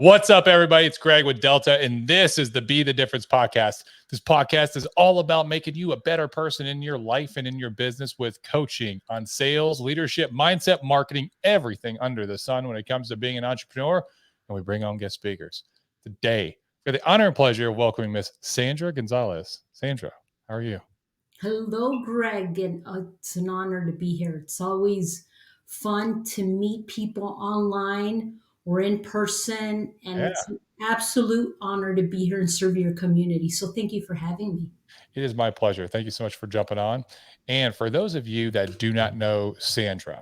What's up, everybody? It's Greg with Delta, and this is the Be the Difference podcast. This podcast is all about making you a better person in your life and in your business with coaching on sales, leadership, mindset, marketing, everything under the sun when it comes to being an entrepreneur. And we bring on guest speakers. Today, we have the honor and pleasure of welcoming Miss Sandra Gonzalez. Sandra, how are you? Hello, Greg, and it's an honor to be here. It's always fun to meet people online or in person, and Yeah, it's an absolute honor to be here and serve your community. So, thank you for having me. it is my pleasure. Thank you so much for jumping on. And for those of you that do not know Sandra,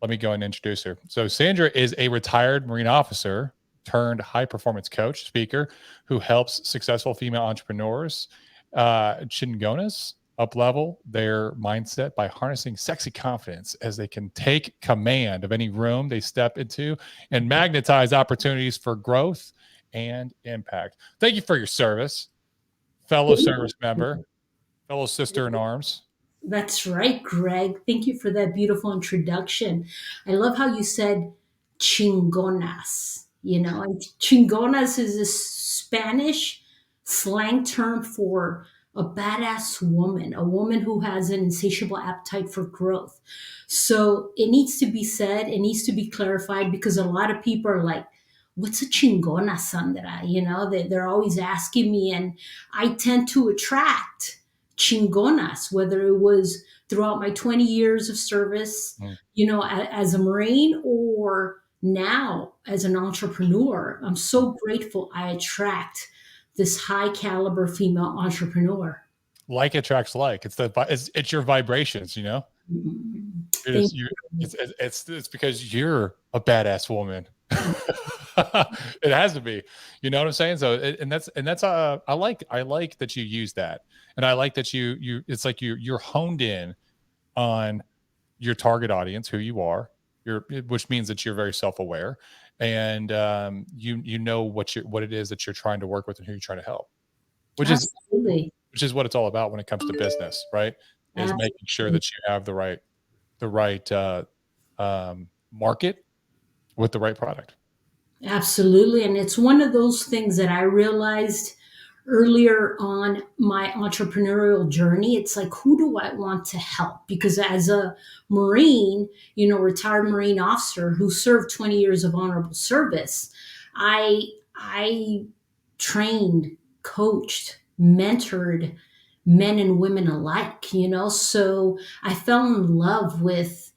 let me go and introduce her. So, Sandra is a retired Marine officer turned high performance coach, speaker who helps successful female entrepreneurs, chingonas, up level their mindset by harnessing sexy confidence as they can take command of any room they step into and magnetize opportunities for growth and impact. Thank you for your service, fellow service member, fellow sister in arms. That's right, Greg. Thank you for that beautiful introduction. I love how you said chingonas. And chingonas is a Spanish slang term for a badass woman, a woman who has an insatiable appetite for growth. So it needs to be said, it needs to be clarified because a lot of people are like, what's a chingona, Sandra? They're always asking me, and I tend to attract chingonas, whether it was throughout my 20 years of service, Mm. As a Marine or now as an entrepreneur. I'm so grateful I attract this high caliber female entrepreneur. Like attracts like. It's your vibrations, you know. Mm, You're Thank just, you you. it's because you're a badass woman. It has to be, you know what I'm saying? So, and that's I like that you use that, and I like that you it's like you're honed in on your target audience, who you are, which means that you're very self aware, and you know what it is that you're trying to work with and who you're trying to help, which is Absolutely. which is what it's all about when it comes to business, right? Is making sure Absolutely. that you have the right market with the right product. Absolutely. And it's one of those things that I realized earlier on my entrepreneurial journey. It's like, who do I want to help? Because as a Marine, retired Marine officer who served 20 years of honorable service, I trained, coached, mentored men and women alike. So I fell in love with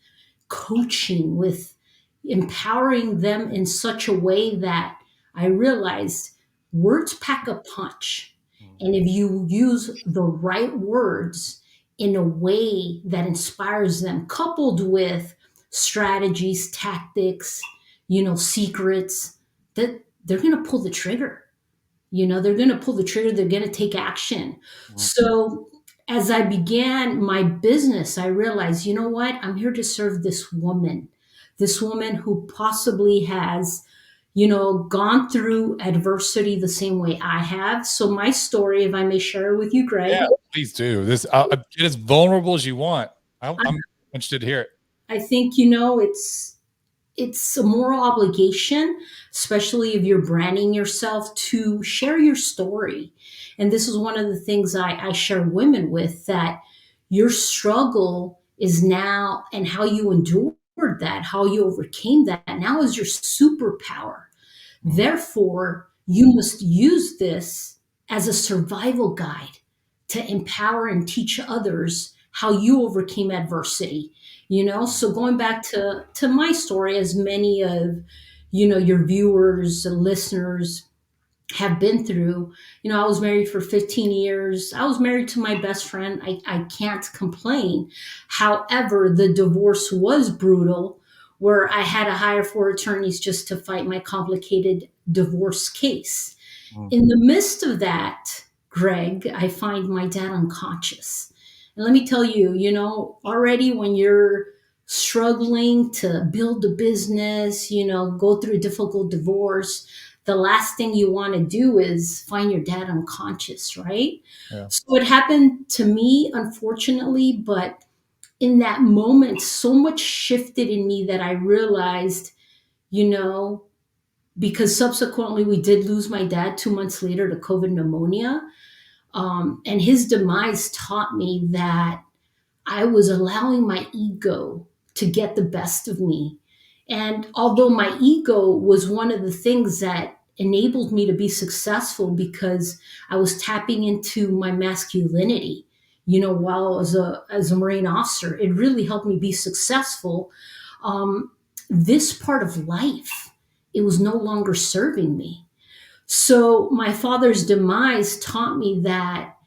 coaching, with empowering them in such a way that I realized words pack a punch. And if you use the right words in a way that inspires them, coupled with strategies, tactics, secrets, that they're going to pull the trigger. They're going to pull the trigger, they're going to take action. Mhm. So as I began my business, I realized, you know what? I'm here to serve this woman who possibly has, gone through adversity the same way I have. So my story, if I may share it with you, Yeah, Greg, please do. Get as vulnerable as you want. I'm interested to hear it. I think, it's a moral obligation, especially if you're branding yourself, to share your story. And this is one of the things I share women with, that your struggle is now, and how you endured that, how you overcame that, now is your superpower. Mm. Therefore, you must use this as a survival guide to empower and teach others how you overcame adversity. So going back to my story, as many of your viewers and listeners have been through, I was married for 15 years. I was married to my best friend. I can't complain. However, the divorce was brutal, where I had to hire four attorneys just to fight my complicated divorce case. Mm. In the midst of that, Greg, I find my dad unconscious. And let me tell you, already when you're struggling to build a business, go through a difficult divorce, the last thing you want to do is find your dad unconscious, right? Yeah. So it happened to me, unfortunately, but in that moment, so much shifted in me that I realized, you know, because subsequently we did lose my dad 2 months later to COVID pneumonia. And his demise taught me that I was allowing my ego to get the best of me. And although my ego was one of the things that enabled me to be successful because I was tapping into my masculinity, while as a Marine officer, it really helped me be successful. Um, this part of life, it was no longer serving me. So my father's demise taught me that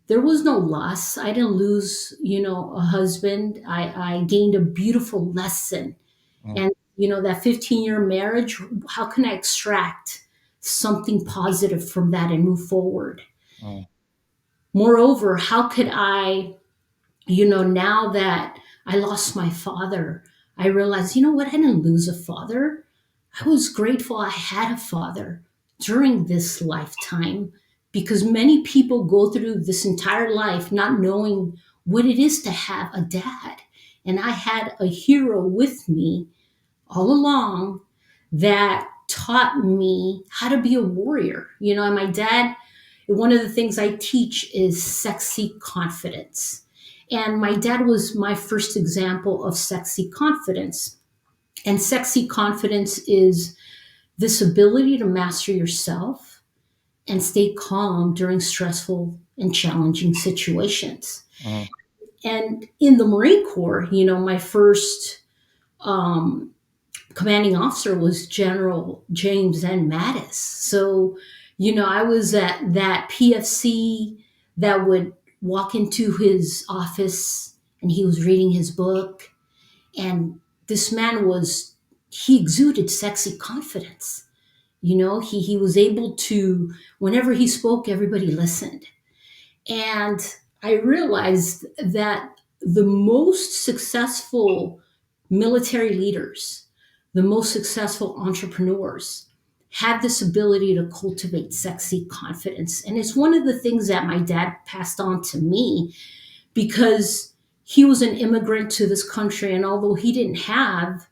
there was no loss. I didn't lose, a husband. I gained a beautiful lesson. Mm, And, that 15-year marriage, how can I extract something positive from that and move forward? mm, Moreover, how could I, now that I lost my father, I realized, what? I didn't lose a father. I was grateful I had a father during this lifetime, because many people go through this entire life not knowing what it is to have a dad. And I had a hero with me all along that taught me how to be a warrior. And my dad, one of the things I teach is sexy confidence. And my dad was my first example of sexy confidence. And sexy confidence is this ability to master yourself and stay calm during stressful and challenging situations. mm, And in the Marine Corps, my first um, commanding officer was General James N. Mattis. So, I was at that PFC that would walk into his office and he was reading his book. And this man he exuded sexy confidence. He was able to, whenever he spoke, everybody listened. And I realized that the most successful military leaders, the most successful entrepreneurs, have this ability to cultivate sexy confidence. And it's one of the things that my dad passed on to me, because he was an immigrant to this country. And although he didn't have,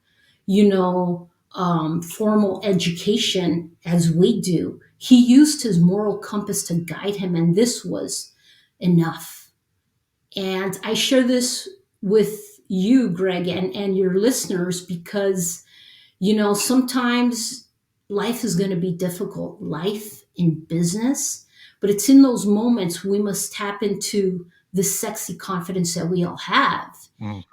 formal education as we do, he used his moral compass to guide him. And this was enough. And I share this with you, Greg, and your listeners, because, sometimes life is going to be difficult, life in business, but it's in those moments we must tap into the sexy confidence that we all have mm.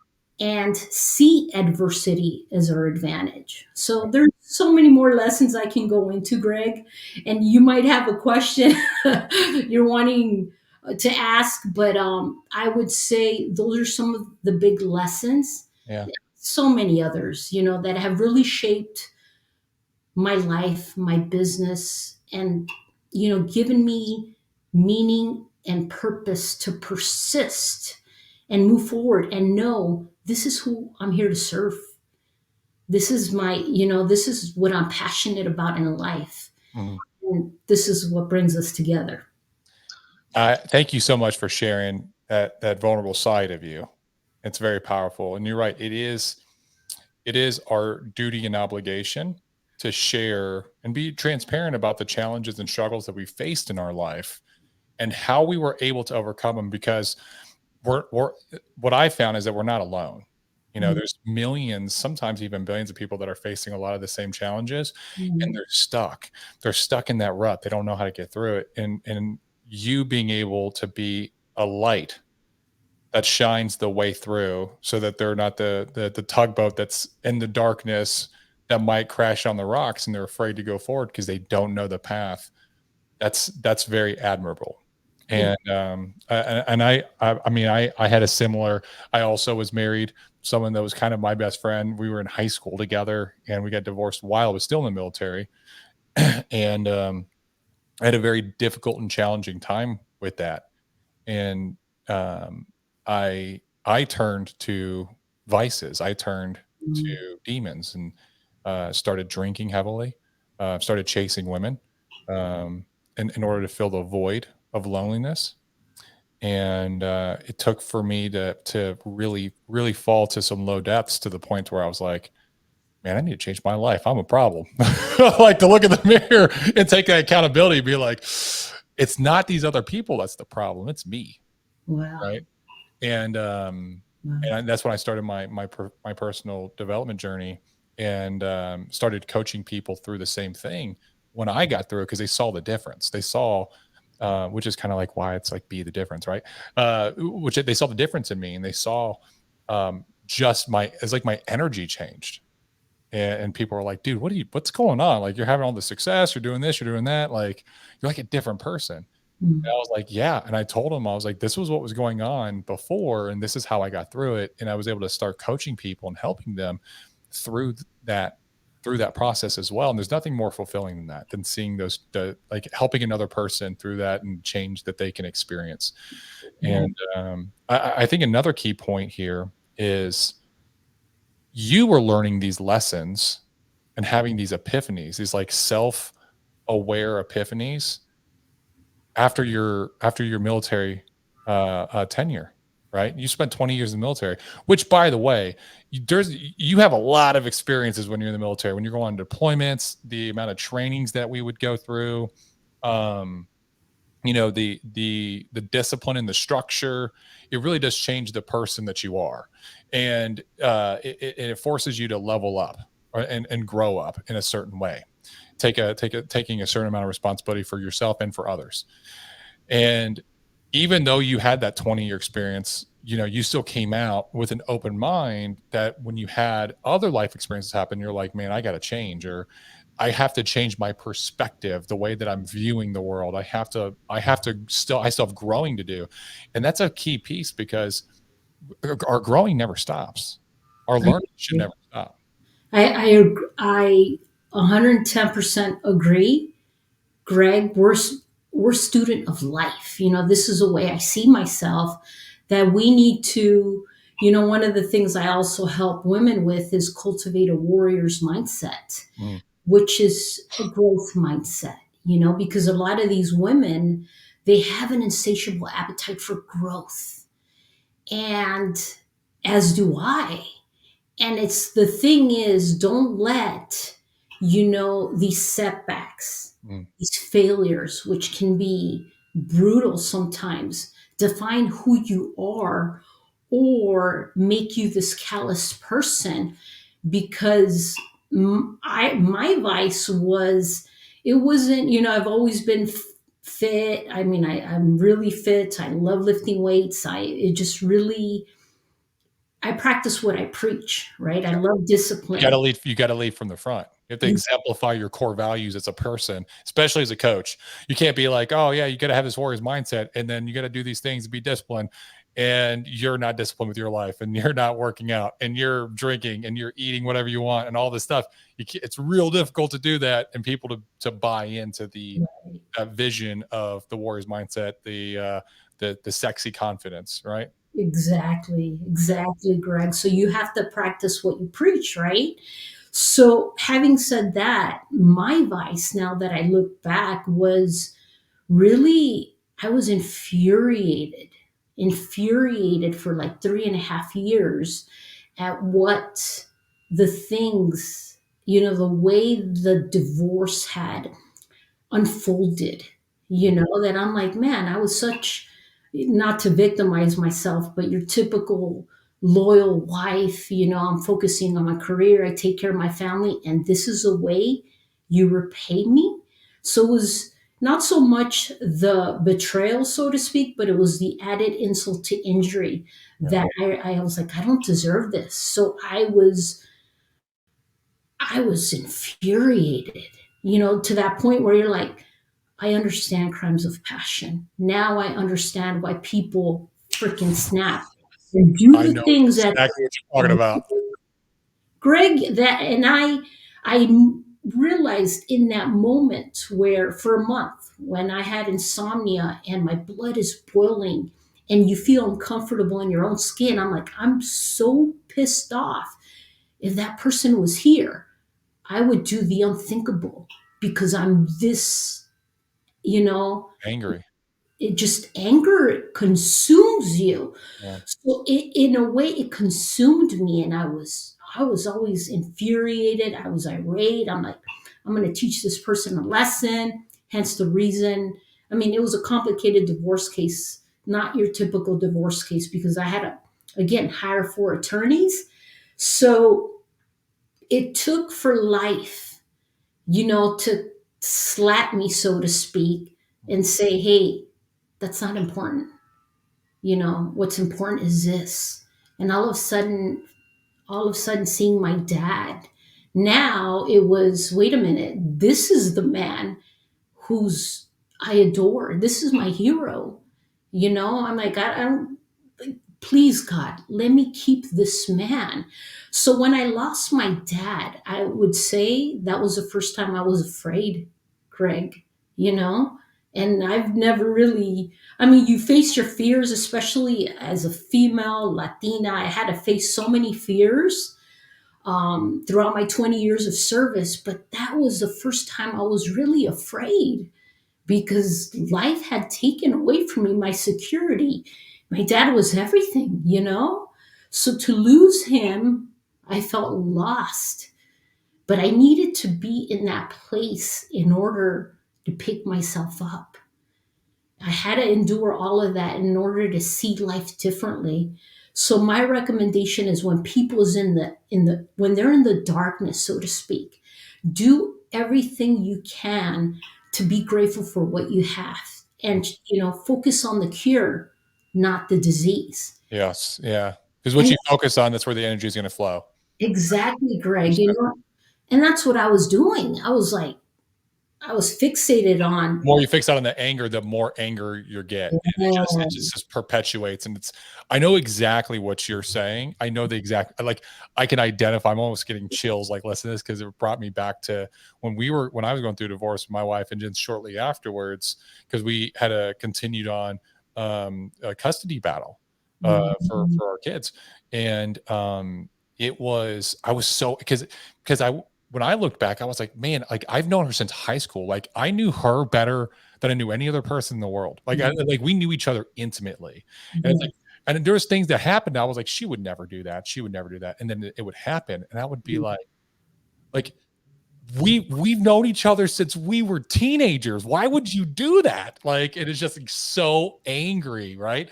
and see adversity as our advantage. So there's so many more lessons I can go into, Greg, and you might have a question you're wanting to ask, but I would say those are some of the big lessons. Yeah. So many others, that have really shaped my life, my business, and given me meaning and purpose to persist and move forward and know this is who I'm here to serve. This is this is what I'm passionate about in life. Mhm. And this is what brings us together. Thank you so much for sharing that vulnerable side of you. It's very powerful, and you're right. It is our duty and obligation to share and be transparent about the challenges and struggles that we faced in our life and how we were able to overcome them. Because we're what I found is that we're not alone. Mhm. There's millions, sometimes even billions of people that are facing a lot of the same challenges, and Mhm. they're stuck. They're stuck in that rut. They don't know how to get through it. And you being able to be a light that shines the way through, so that they're not the tugboat that's in the darkness that might crash on the rocks, and they're afraid to go forward because they don't know the path. That's very admirable. Thank And I mean, I had a similar. I also was married, someone that was kind of my best friend. We were in high school together, and we got divorced while I was still in the military. And I had a very difficult and challenging time with that. And um, I turned to vices. I turned you. to demons, and started drinking heavily. Started chasing women, um, in order to fill the void of loneliness. And it took for me to really really fall to some low depths, to the point where I was like, man, I need to change my life. I'm a problem. Like to look in the mirror and take that accountability, be like, it's not these other people that's the problem. It's me. Wow. Right. And Wow. that's when I started my personal development journey, and started coaching people through the same thing when I got through it, because they saw the difference. They saw, which is kind of like why it's like be the difference, right? Which they saw the difference in me, and they saw just it's like my energy changed, and people were like, "Dude, what's going on? Like you're having all the success, you're doing this, you're doing that, like you're like a different person." And I Mm. was like, "Yeah." And I told him, I was like, "This was what was going on before, and this is how I got through it." And I was able to start coaching people and helping them through that through that process as well. And there's nothing more fulfilling than that, than seeing like helping another person through that and change that they can experience. Yeah. And I think another key point here is you were learning these lessons and having these epiphanies, these like self-aware epiphanies after your military tenure, right? You spent 20 years in the military, which, by the way, you have a lot of experiences when you're in the military. When you're going on deployments, the amount of trainings that we would go through, um, the discipline and the structure, it really does change the person that you are, and it forces you to level up, and grow up in a certain way, taking a certain amount of responsibility for yourself and for others. And even though you had that 20-year experience, you still came out with an open mind, that when you had other life experiences happen, you're like, man, I got to change, or I have to change my perspective, the way that I'm viewing the world. I still have growing to do. And that's a key piece, because our growing never stops. Our I learning should agree. never stop. I 110% agree, Greg. We're student of life. This is a way I see myself, that we need to. One of the things I also help women with is cultivate a warrior's mindset, Mm, which is a growth mindset. Because a lot of these women, they have an insatiable appetite for growth, and as do I. And it's the thing is, don't let these setbacks, mm. these failures, which can be brutal sometimes, define who you are, or make you this callous person. Because my vice was, it wasn't, I've always been fit. I mean, I'm really fit. I love lifting weights. It just really, I practice what I preach, right? I love discipline. You gotta lead from the front. You have to exemplify your core values as a person, especially as a coach. You can't be like, "Oh, yeah, you gotta have this warrior's mindset, and then you gotta do these things and be disciplined," and you're not disciplined with your life, and you're not working out, and you're drinking, and you're eating whatever you want, and all this stuff. It's real difficult to do that, and people to buy into that vision of the warrior's mindset, the sexy confidence, right? Exactly, exactly, Greg. So you have to practice what you preach, right? So, having said that, my vice, now that I look back, was really, I was infuriated for like 3.5 years at what the things, the way the divorce had unfolded, that I'm like, man, I was such, not to victimize myself, but your typical loyal wife, I'm focusing on my career, I take care of my family, and this is a way you repay me. So it was not so much the betrayal, so to speak, but it was the added insult to injury, Yeah. that I was like, I don't deserve this. So I was infuriated, to that point where you're like, I understand crimes of passion. Now I understand why people freaking snap and do I the know things that, exactly what you're talking about. Greg, that, and I realized in that moment, where for a month, when I had insomnia and my blood is boiling and you feel uncomfortable in your own skin, I'm like, I'm so pissed off. If that person was here, I would do the unthinkable, because I'm this, you know, Angry. it just, anger consumes you. Yeah. So in a way, it consumed me, and I was always infuriated. I was irate. I'm like, I'm going to teach this person a lesson. Hence the reason. I mean, it was a complicated divorce case, not your typical divorce case, because I had to, again, hire four attorneys. So it took for life, to slap me, so to speak, and say, hey, that's not important. What's important is this. And all of a sudden seeing my dad, now it was, wait a minute, this is the man who's I adore. This is my hero. I'm like, I don't, please, God, let me keep this man. So when I lost my dad, I would say that was the first time I was afraid, Greg, you know? And I've never really, I mean, you face your fears, especially as a female Latina. I had to face so many fears throughout my 20 years of service, but that was the first time I was really afraid because life had taken away from me my security. My dad was everything. So to lose him, I felt lost. But I needed to be in that place in order to pick myself up. I had to endure all of that in order to see life differently. So my recommendation is when people is in the when they're in the darkness, so to speak, do everything you can to be grateful for what you have and focus on the cure, not the disease. Yes. Yeah. Because what And you focus on, that's where the energy is going to flow. exactly, Greg, 100%. and that's what I was doing. I was like, I was fixated The on, more you fix out on the anger, the more anger you get, and it just perpetuates. And it's, I know exactly what you're saying. I know the exact, like, I can identify. I'm almost getting chills like listening to this because it brought me back to when I was going through a divorce with my wife, and then shortly afterwards, because we had a continued on a custody battle for our kids, and it was, I was so, because I when I looked back, I was like, man, like I've known her since high school. Like I knew her better than I knew any other person in the world. Like we knew each other intimately. And it's like, and there was things that happened. I was like, she would never do that. She would never do that. And then it would happen. And I would be like, we've known each other since we were teenagers. Why would you do that? Like it is just like so angry, right?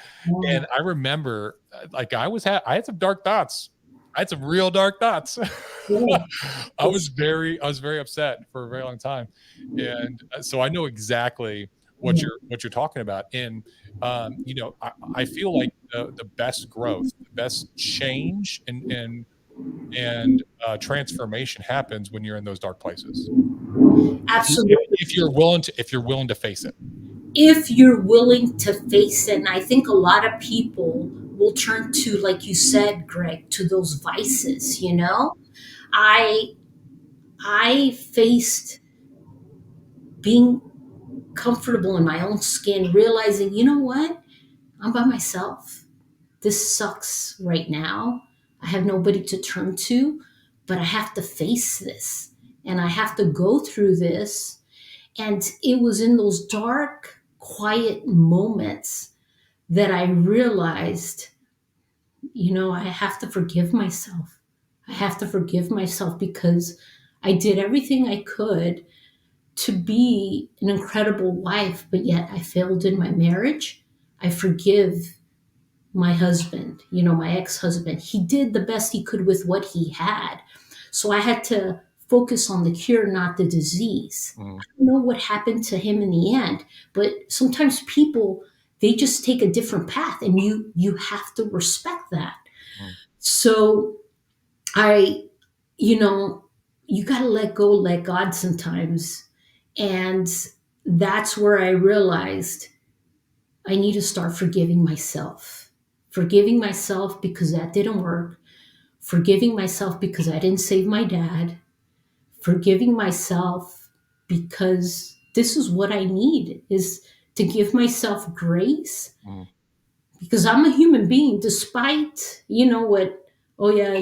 And I remember like I had some dark thoughts. I had some real dark thoughts. I was very upset for a very long time. And so I know exactly what you're talking about. And I feel like the best growth, the best change and transformation happens when you're in those dark places. absolutely. If you're willing to face it. If you're willing to face it, and I think a lot of people will turn to, like you said, Greg, to those vices. I faced being comfortable in my own skin, realizing, you know what, I'm by myself. This sucks right now. I have nobody to turn to, but I have to face this and I have to go through this. And it was in those dark, quiet moments that I realized, I have to forgive myself. I have to forgive myself because I did everything I could to be an incredible wife, but yet I failed in my marriage. I forgive my husband, my ex husband. He did the best he could with what he had. So I had to focus on the cure, not the disease. Mm, I don't know what happened to him in the end, but sometimes people, they just take a different path and you have to respect that. mm, So I, you know, you got to let go, let God sometimes. And that's where I realized I need to start forgiving myself. Forgiving myself because that didn't work. Forgiving myself because I didn't save my dad. Forgiving myself because this is what I need, is to give myself grace mm, because I'm a human being, despite, what, oh yeah,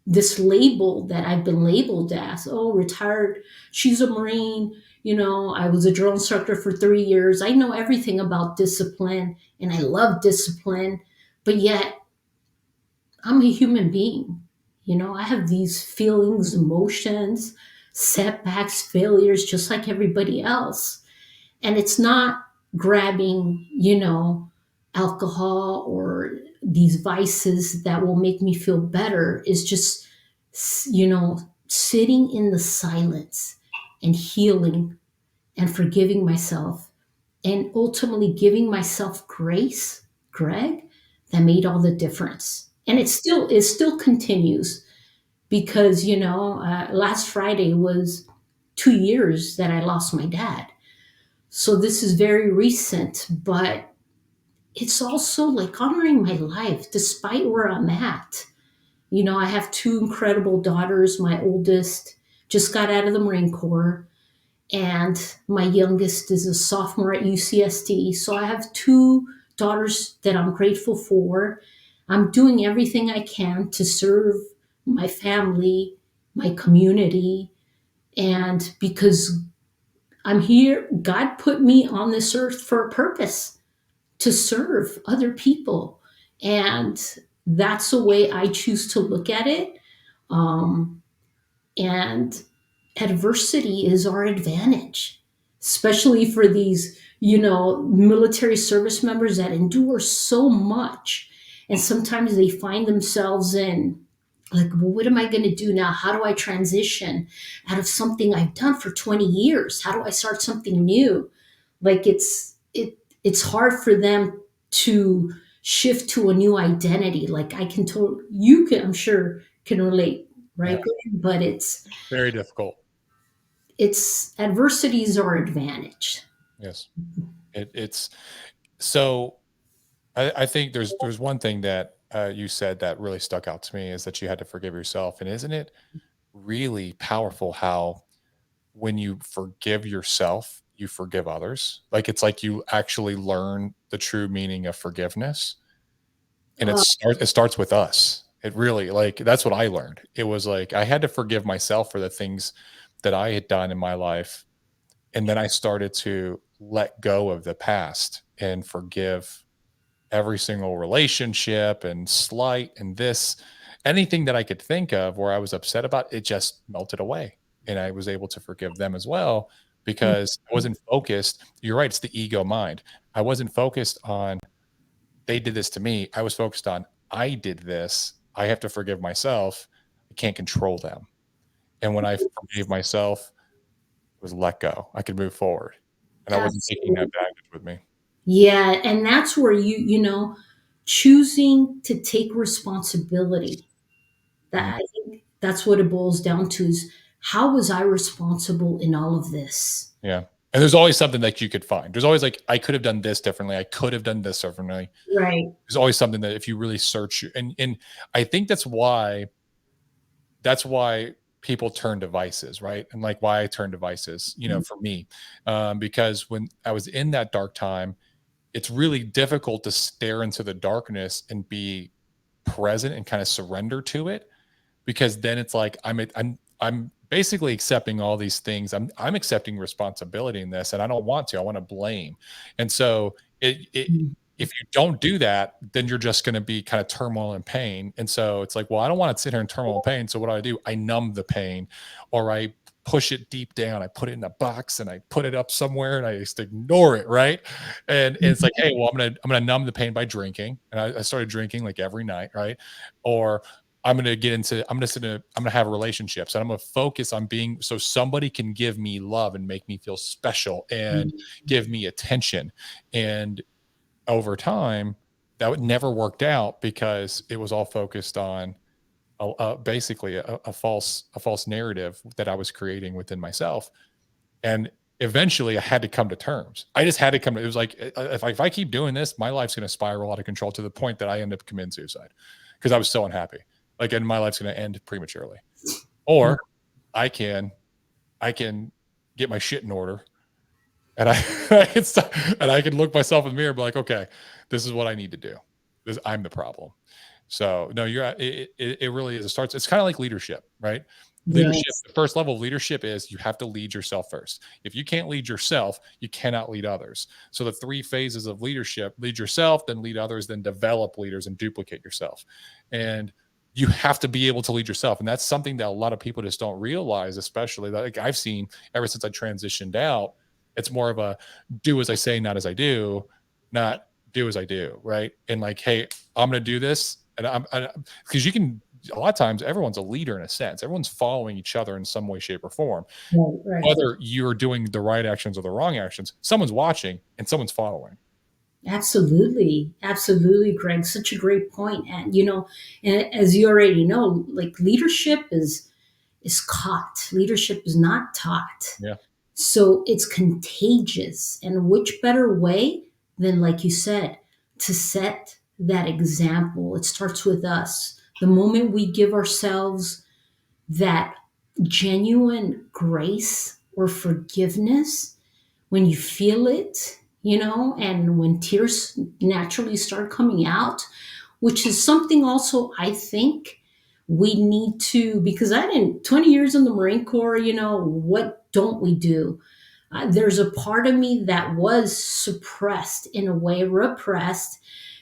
this label that I've been labeled as, oh, retired, she's a Marine, I was a drill instructor for 3 years. I know everything about discipline and I love discipline, but yet I'm a human being, I have these feelings, emotions, setbacks, failures, just like everybody else. And it's not grabbing, alcohol or these vices that will make me feel better. It's just, sitting in the silence and healing and forgiving myself and ultimately giving myself grace, Greg, that made all the difference. And it still continues because last Friday was 2 years that I lost my dad. So this is very recent, but it's also like honoring my life despite where I'm at. I have two incredible daughters. My oldest just got out of the Marine Corps, and my youngest is a sophomore at UCSD. So I have two daughters that I'm grateful for. I'm doing everything I can to serve my family, my community, and because I'm here, God put me on this earth for a purpose to serve other people. And that's the way I choose to look at it. Um, and adversity is our advantage, especially for these, military service members that endure so much. And sometimes they find themselves in, like, well, what am I going to do now? How do I transition out of something I've done for 20 years? How do I start something new? Like it's hard for them to shift to a new identity. Like I can totally, you can, I'm sure, can relate, Yeah, right? But very difficult. it's adversities are advantage. Yes, it's so. I think there's one thing that you said that really stuck out to me is that you had to forgive yourself, and isn't it really powerful how when you forgive yourself, you forgive others? Like it's like you actually learn the true meaning of forgiveness, and Uh, it starts with us. It really like that's what I learned. It was like I had to forgive myself for the things that I had done in my life, and then I started to let go of the past and forgive every single relationship and slight and this anything that I could think of where I was upset about it just melted away, and I was able to forgive them as well because I wasn't focused. You're right, it's the ego mind. I wasn't focused on they did this to me. I was focused on I did this. I have to forgive myself. I can't control them. And when I forgave myself, it was let go. I could move forward. And I wasn't taking that Absolutely. baggage with me. Yeah, and that's where choosing to take responsibility. Mhm. That I think that's what it boils down to is how was I responsible in all of this? Yeah. And there's always something that you could find. There's always like, I could have done this differently. I could have done this differently. Right. There's always something that if you really search and I think that's why people turn to vices, right? And like why I turn to vices, for me. Because when I was in that dark time, it's really difficult to stare into the darkness and be present and kind of surrender to it because then it's like I'm basically accepting all these things. I'm accepting responsibility in this, and I don't want to. I want to blame, and so Mhm. if you don't do that, then you're just going to be kind of turmoil and pain. And so it's like, well, I don't want to sit here in turmoil and pain. So what do? I numb the pain, or I push it deep down. I put it in a box and I put it up somewhere and I just ignore it, right? And it's like, hey, well, I'm gonna numb the pain by drinking, and I started drinking like every night, right? Or I'm gonna have relationships and I'm gonna focus on being so somebody can give me love and make me feel special and give me attention. And over time, that would never worked out because it was all focused on basically a false narrative that I was creating within myself. And eventually, I had to come to terms. I just had to come to. It was like if I keep doing this, my life's going to spiral out of control to the point that I end up committing suicide because I was so unhappy. Like, and my life's going to end prematurely. Wow. Or I can get my shit in order, and I can look myself in the mirror and be like, okay, this is what I need to do. I'm the problem. So no, it really is. It's kind of like leadership, right? Leadership, Yes. the first level of leadership is you have to lead yourself first. If you can't lead yourself, you cannot lead others. So the three phases of leadership: lead yourself, then lead others, then develop leaders and duplicate yourself. And you have to be able to lead yourself. And that's something that a lot of people just don't realize, especially like I've seen ever since I transitioned out. It's more of a do as I say, not as I do, not do as I do. Right. And like, hey, I'm going to do this. And because you can, a lot of times everyone's a leader in a sense, everyone's following each other in some way, shape, or form. Right, right. Whether you're doing the right actions or the wrong actions, someone's watching and someone's following. Absolutely. Absolutely, Greg. Such a great point. And and as you already know, like leadership is caught. Leadership is not taught. Yeah. So it's contagious. And which better way than, like you said, to set that example? It starts with us. The moment we give ourselves that genuine grace or forgiveness, when you feel it, and when tears naturally start coming out, which is something also I think we need to, because I didn't, 20 years in the Marine Corps, what don't we do? There's a part of me that was suppressed, in a way, repressed,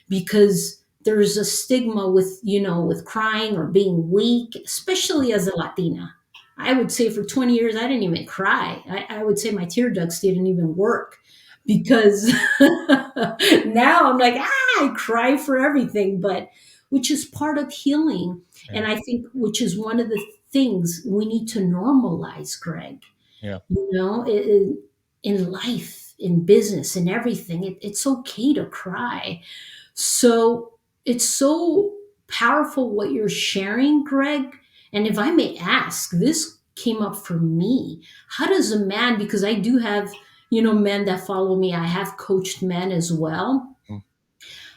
because there's a stigma with, with crying or being weak, especially as a Latina. I would say for 20 years, I didn't even cry. I would say my tear ducts didn't even work because now I'm like, I cry for everything, but which is part of healing. Yeah. And I think, which is one of the things we need to normalize, Greg, Yeah. in life, in business, in everything. It's okay to cry. So it's so powerful what you're sharing, Greg. And if I may ask, this came up for me. How does a man, because I do have, men that follow me, I have coached men as well. Mm.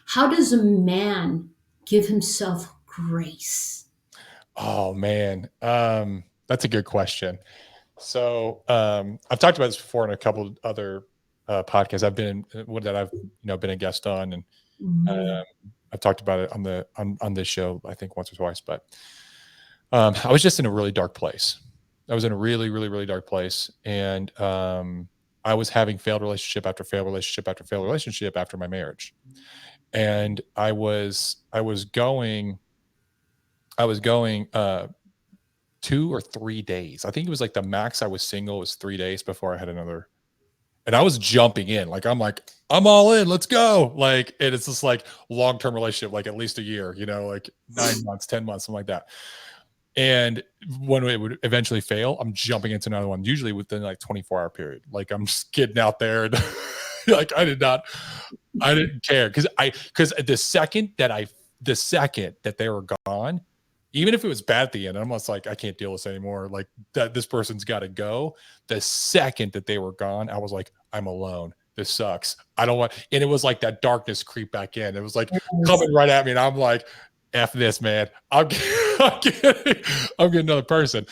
How does a man give himself grace? Oh man. That's a good question. So I've talked about this before in a couple of other podcasts I've been one that I've been a guest on, and Mhm. um, I've talked about it on this show I think once or twice. But I was just in a really dark place. I was in a really really really dark place, and I was having failed relationship after failed relationship after failed relationship after my marriage, and I was going 2 or 3 days. I think it was like the max I was single was 3 days before I had another. And I was jumping in. Like, I'm all in. Let's go. Like, and it's just like long-term relationship, like at least a year, like 9 months, 10 months, something like that. And when it would eventually fail, I'm jumping into another one, usually within like 24-hour period. Like I'm just getting out there and like I didn't care because the second that they were gone, even if it was bad at the end, I'm almost like I can't deal with this anymore. Like that this person's got to go. The second that they were gone, I was like, I'm alone. This sucks. I don't want. And it was like that darkness creep back in. It was like Yes. coming right at me, and I'm like, F this, man. I'm getting another person.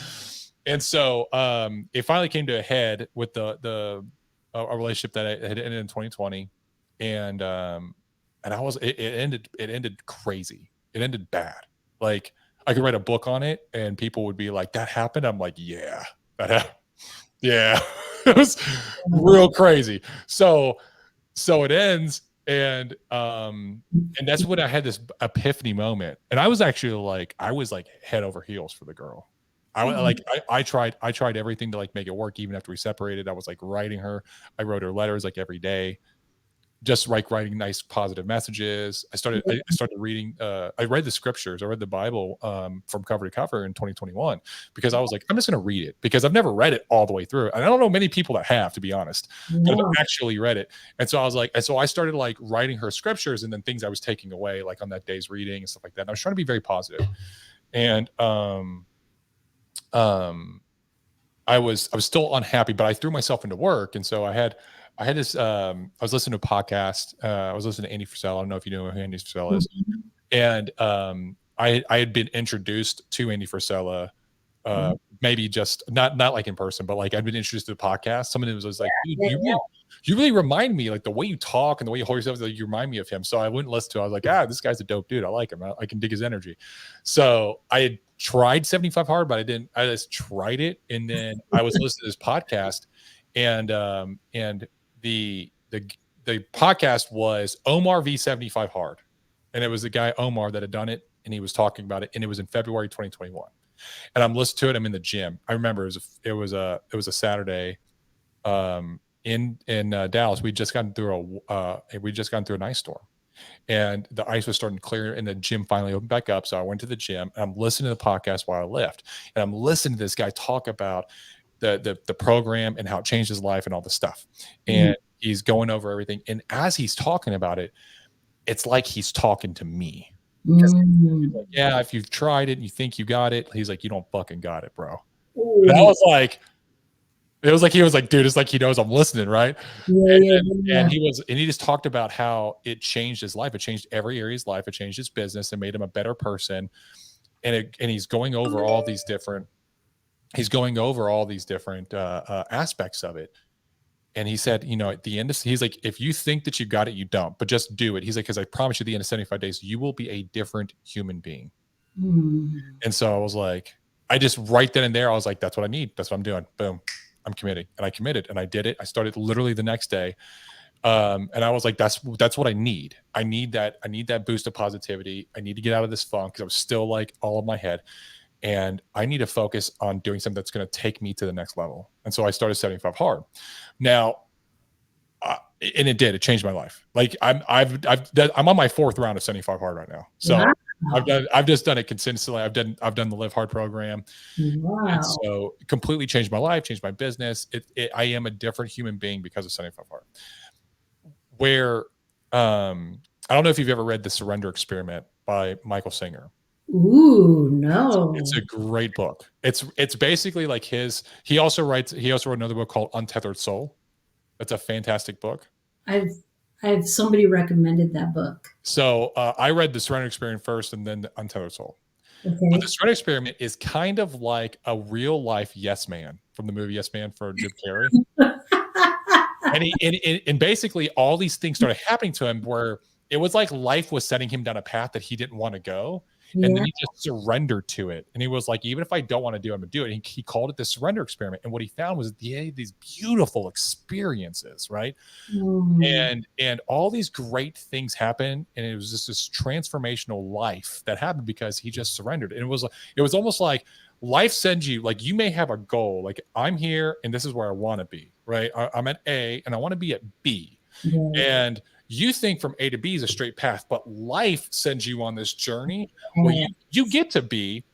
And so it finally came to a head with the a relationship that had ended in 2020, and it ended crazy. It ended bad. Like I could write a book on it, and people would be like, "That happened." I'm like, "Yeah, that happened. Yeah." It was real crazy. So it ends, and that's when I had this epiphany moment, and I was like head over heels for the girl. I tried everything to like make it work even after we separated. I was like writing her. I wrote her letters like every day, just like writing nice positive messages. I started reading. I read the scriptures. I read the Bible from cover to cover in 2021 because I was like, I'm just going to read it because I've never read it all the way through, and I don't know many people that have, to be honest, that have Wow. actually read it. And so I was like, and so I started like writing her scriptures and then things I was taking away like on that day's reading and stuff like that. And I was trying to be very positive, and um, I was still unhappy, but I threw myself into work, and so I had this. I was listening to a podcast. I was listening to Andy Frisell. I don't know if you know who Andy Frisell is, Mhm. and I had been introduced to Andy Frisella. Maybe just not like in person, but like I'd been introduced to the podcast. Someone was like, "Dude, Yeah, you really remind me like the way you talk and the way you hold yourself. Like you remind me of him." So I wouldn't listen to it. I was like, "This guy's a dope dude. I like him. I can dig his energy." So I had tried 75 hard, but I didn't. I just tried it, and then I was listening to this podcast, and the podcast was Omar v 75 hard, and it was the guy Omar that had done it. and he was talking about it, and it was in February 2021. And I'm listening to it. I'm in the gym. I remember it was a Saturday in Dallas. We just gotten through an ice storm, and the ice was starting to clear, and the gym finally opened back up. So I went to the gym, and I'm listening to the podcast while I lift, and I'm listening to this guy talk about the program and how it changed his life and all this stuff. And he's going over everything. And as he's talking about it, it's like he's talking to me. Because he's like, Mm. yeah, if you've tried it and you think you got it, he's like, you don't fucking got it, bro. And I Oh, was like, it was like he was like, dude, it's like he knows I'm listening, right? yeah, And, yeah, and yeah. he just talked about how it changed his life. It changed every area of his life. It changed his business and made him a better person. And he's going over all these different aspects of it. And he said, at the end of, he's like, if you think that you got it, you don't, but just do it. He's like, because I promise you, at the end of 75 days, you will be a different human being. Mm. And so I was like, I just right then and there, I was like, that's what I need. That's what I'm doing. Boom. I'm committing. And I committed and I did it. I started literally the next day. And I was like, that's what I need. I need that boost of positivity. I need to get out of this funk because I was still like all in my head. And I need to focus on doing something that's going to take me to the next level. And so I started 75 hard. Now, and it did. It changed my life. Like I'm on my fourth round of 75 hard right now. So Wow. I've just done it consistently. I've done the Live Hard program, and Wow. so completely changed my life, changed my business. I am a different human being because of 75 hard. Where I don't know if you've ever read The Surrender Experiment by Michael Singer. Ooh, It's a no. great book. It's basically like he also wrote another book called Untethered Soul. That's a fantastic book. I've I've somebody recommended that book. So I read The Surrender Experiment first and then the Untethered Soul. But The Okay. Surrender Experiment is kind of like a real life Yes Man from the movie Yes Man for Jim Carrey. And basically all these things started happening to him where it was like life was setting him down a path that he didn't want to go. And then Yeah. he just surrendered to it. And he was like, even if I don't want to do it, I'm going to do it. And he called it the surrender experiment. And what he found was these beautiful experiences, right? Mm. And all these great things happened, and it was just this transformational life that happened because he just surrendered. And it was almost like life sends you, like, you may have a goal, like, I'm here and this is where I want to be, right? I'm at A and I want to be at B, Yeah. and you think from A to B is a straight path, but life sends you on this journey where Yeah. you get to B,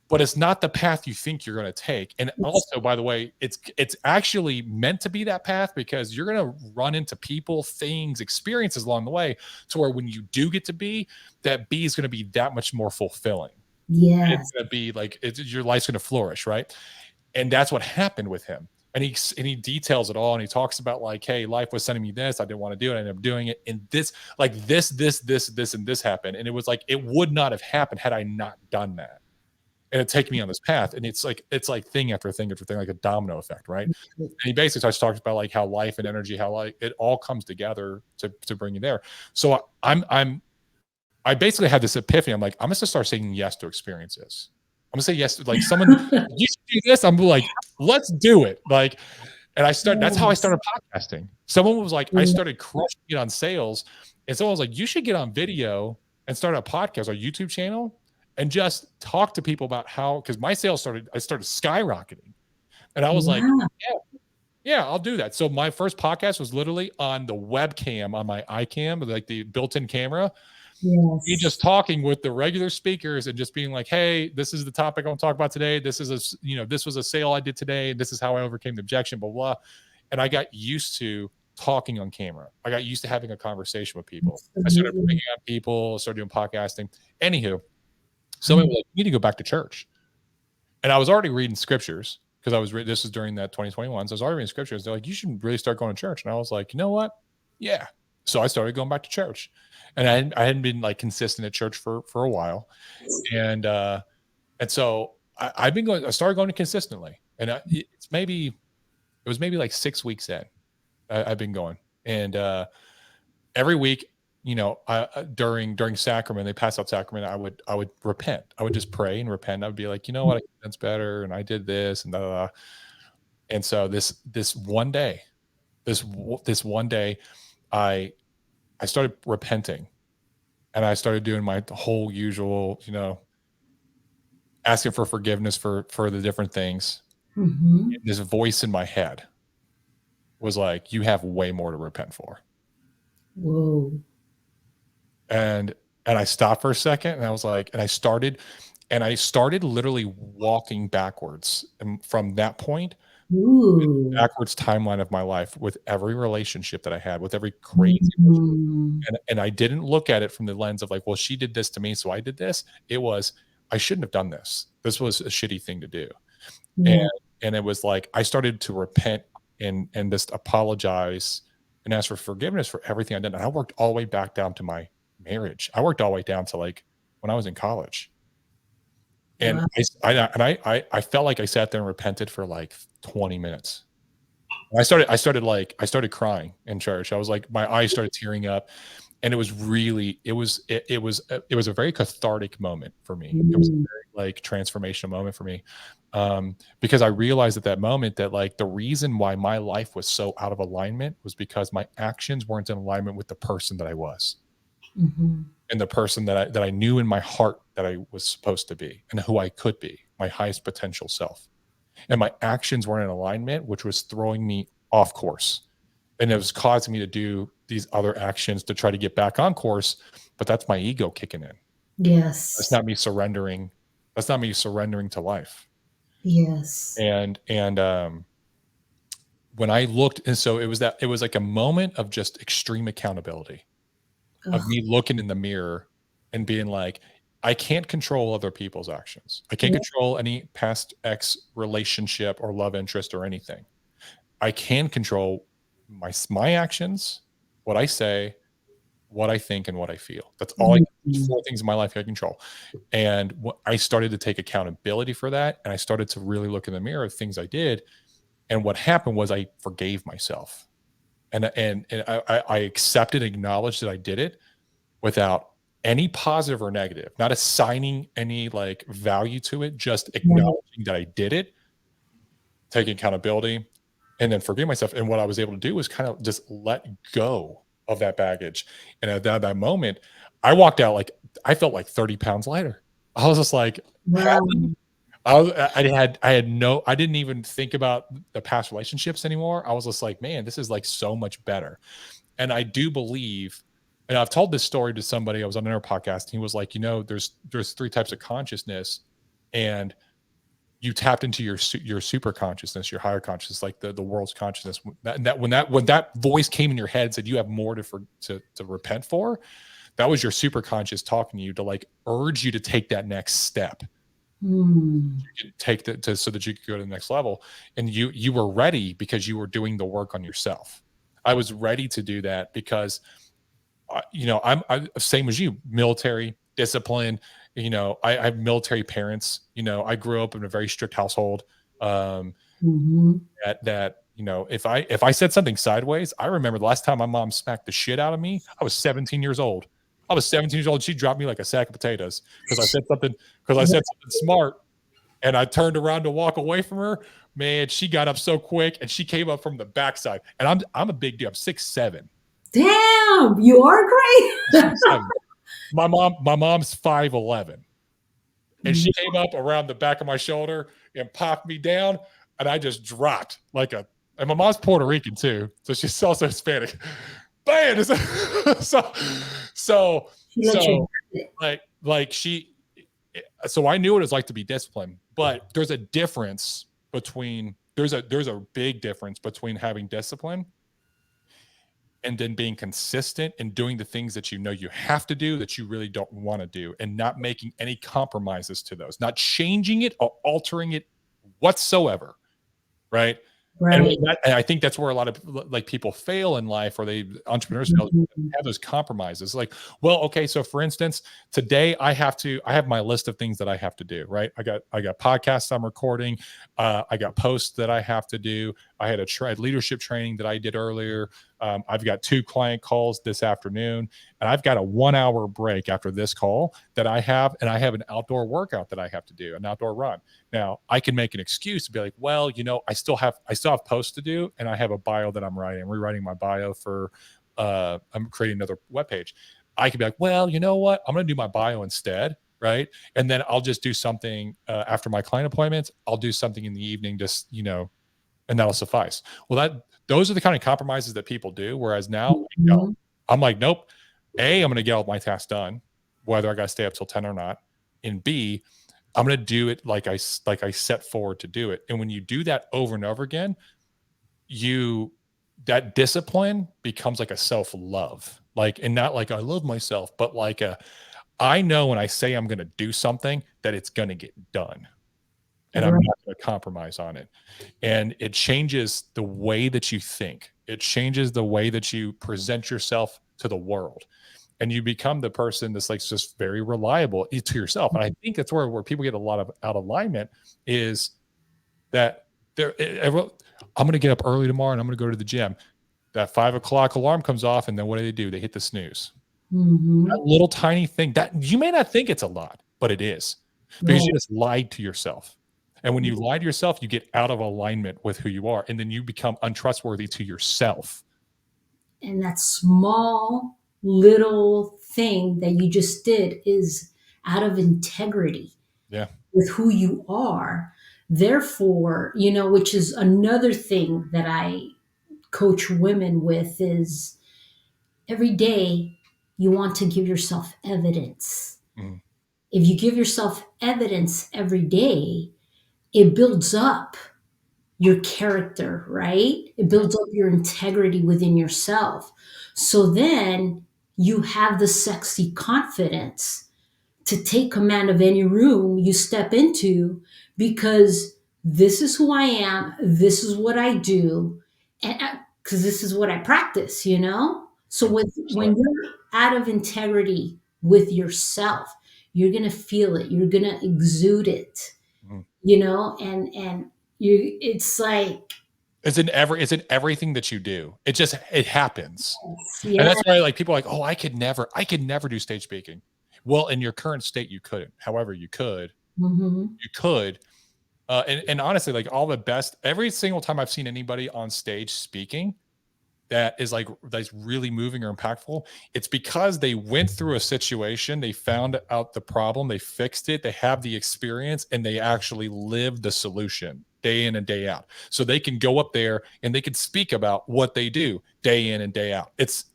but it's not the path you think you're going to take. And It's, also, by the way, it's actually meant to be that path because you're going to run into people, things, experiences along the way to where when you do get to B, that B is going to be that much more fulfilling. And it's yes. going to be like your life's going to flourish, right? And that's what happened with him. And he details it all, and he talks about, like, hey, life was sending me this, I didn't want to do it, I ended up doing it, and this, like, this and this happened, and it was like it would not have happened had I not done that. And it take me on this path, and it's like thing after thing after thing, like a domino effect, right? And he basically starts talking about like how life and energy, how like it all comes together to bring you there. So I basically had this epiphany. I'm like, I'm gonna start saying yes to experiences. I'm gonna say yes to, like, someone, you should do this. I'm like, let's do it. Like, and that's how I Yes. started podcasting. Someone was like, I Yeah. started crushing it on sales. And someone was like, you should get on video and start a podcast or YouTube channel and just talk to people about how, because my sales I started skyrocketing. And I was like, Wow. yeah, yeah, I'll do that. So my first podcast was literally on the webcam on my iCam, like the built-in camera, me just Yes. talking with the regular speakers and just being like, hey, this is the topic I want to talk about today. This is this was a sale I did today. This is how I overcame the objection, blah, blah. And I got used to talking on camera. I got used to having a conversation with people. I started bringing Absolutely. on people, started doing podcasting. Anywho, someone was like, you need to go back to church. And I was already reading scriptures because this was during that 2021. So I was already reading scriptures. They're like, you should really start going to church. And I was like, you know what? Yeah. So I started going back to church. And I hadn't been like consistent at church for a while. And so I started going consistently. And it was maybe like 6 weeks in. I've been going. And every week, during sacrament, they pass out sacrament, I would repent. I would just pray and repent. I would be like, you know what, I could sense better, and I did this and da. And so this one day, this one day, I started repenting, and I started doing my whole usual, asking for forgiveness for the different things. Mm-hmm. This voice in my head was like, "You have way more to repent for." Whoa. And I stopped for a second, and I was like, and I started literally walking backwards, and from that point, Ooh. backwards timeline of my life with every relationship that I had, with every crazy Mm-hmm. and I didn't look at it from the lens of like, well, she did this to me, so I did this. It was, I shouldn't have done this. This was a shitty thing to do. And Yeah. it was like I started to repent and just apologize and ask for forgiveness for everything I did. And I worked all the way back down to my marriage. I worked all the way down to like when I was in college. And Wow. I felt like I sat there and repented for like 20 minutes. I started crying in church. I was like, my eyes started tearing up, and it was really, it was a very cathartic moment for me. It was a Mm. very like transformational moment for me, because I realized at that moment that like the reason why my life was so out of alignment was because my actions weren't in alignment with the person that I was Mm-hmm. and the person that I knew in my heart that I was supposed to be and who I could be, my highest potential self. And my actions weren't in alignment, which was throwing me off course. And it was causing me to do these other actions to try to get back on course. But that's my ego kicking in. That's Yes. not me surrendering. That's not me surrendering to life. Yes. And when I looked, and so it was like a moment of just extreme accountability of Oh, me looking in the mirror and being like, I can't control other people's actions. I can't yeah. control any past ex relationship or love interest or anything. I can control my actions, what I say, what I think, and what I feel. That's all I there's Mhm. 4 things in my life I control. And I started to take accountability for that, and I started to really look in the mirror of things I did, and what happened was I forgave myself. And I accepted, acknowledged that I did it without any positive or negative, not assigning any, like, value to it, just Right. acknowledging that I did it, taking accountability, and then forgive myself. And what I was able to do was kind of just let go of that baggage. And at that moment, I walked out like I felt like 30 pounds lighter. I was just like Wow. happy. I didn't even think about the past relationships anymore. I was just like, man, this is like so much better. And I do believe, and I've told this story to somebody. I was on another podcast, and he was like, there's 3 types of consciousness, and you tapped into your super consciousness, your higher consciousness, like the world's consciousness. When that voice came in your head and said you have more to repent for, that was your super conscious talking to you to like urge you to take that next step. Mm. You could take that to so that you could go to the next level, and you were ready because you were doing the work on yourself. I was ready to do that because I'm same as you, military discipline. I have military parents. I grew up in a very strict household. Um, Mhm. if I said something sideways, I remember the last time my mom smacked the shit out of me. I was 17 years old. I was 17 years old. She dropped me like a sack of potatoes because I said something smart, and I turned around to walk away from her. Man, she got up so quick, and she came up from the backside. And I'm a big dude. I'm 6'7". Damn, you are great. 6'7". My mom's 5'11", and she came up around the back of my shoulder and popped me down, and I just dropped like a. And my mom's Puerto Rican too, so she's also Hispanic. Bam! so so She let you so have it. like she. So I knew what it was like to be disciplined, but there's a big difference between having discipline and then being consistent and doing the things that you know you have to do that you really don't want to do, and not making any compromises to those, not changing it or altering it whatsoever, right? Right. And I think that's where a lot of like people fail in life, or they entrepreneurs fail, Mhm. have those compromises. Like, well, okay, so for instance, today I have my list of things that I have to do, right? I got podcasts I'm recording, I got posts that I have to do. I had leadership training that I did earlier. I've got 2 client calls this afternoon, and I've got a 1-hour break after this call that I have, and I have an outdoor workout that I have to do, an outdoor run. Now, I can make an excuse to be like, well, I still have posts to do, and I have a bio that I'm writing. I'm rewriting my bio for I'm creating another webpage. I could be like, well, you know what? I'm going to do my bio instead. Right. And then I'll just do something after my client appointments. I'll do something in the evening, just, and that'll suffice. Well, those are the kind of compromises that people do. Whereas now, no, Mhm. I'm like, nope. A, I'm going to get all my tasks done, whether I got to stay up till 10 or not. And B, I'm going to do it like I set forward to do it. And when you do that over and over again, you that discipline becomes like a self-love. Like, and not like I love myself, but like I know when I say I'm going to do something that it's going to get done and I'm Right. not going to compromise on it. And it changes the way that you think. It changes the way that you present yourself to the world. And you become the person that's like just very reliable to yourself. And I think that's where people get a lot of out of alignment is that I'm going to get up early tomorrow and I'm going to go to the gym. That 5 o'clock alarm comes off, and then what do? They hit the snooze. That Mhm. little tiny thing that you may not think it's a lot, but it is because you Right. just lied to yourself. And when you lie to yourself, you get out of alignment with who you are, and then you become untrustworthy to yourself. And that small little thing that you just did is out of integrity Yeah. with who you are. Therefore, which is another thing that I coach women with is every day you want to give yourself evidence. Mhm. If you give yourself evidence every day, it builds up your character, right? It Yeah. builds up your integrity within yourself. So then you have the sexy confidence to take command of any room you step into because this is who I am, this is what I do, and because this is what I practice, So when 100%. you're out of integrity with yourself, you're gonna feel it, you're gonna exude it, Mhm. and it's like, It's in everything that you do. It happens. And yeah. that's why like people are like, oh, I could never do stage speaking. Well, in your current state, you couldn't. However, Hmm. you could. And honestly, like all the best, every single time I've seen anybody on stage speaking that's really moving or impactful, it's because they went through a situation, they found out the problem, they fixed it, they have the experience, and they actually live the solution day in and day out. So they can go up there and they can speak about what they do day in and day out. It's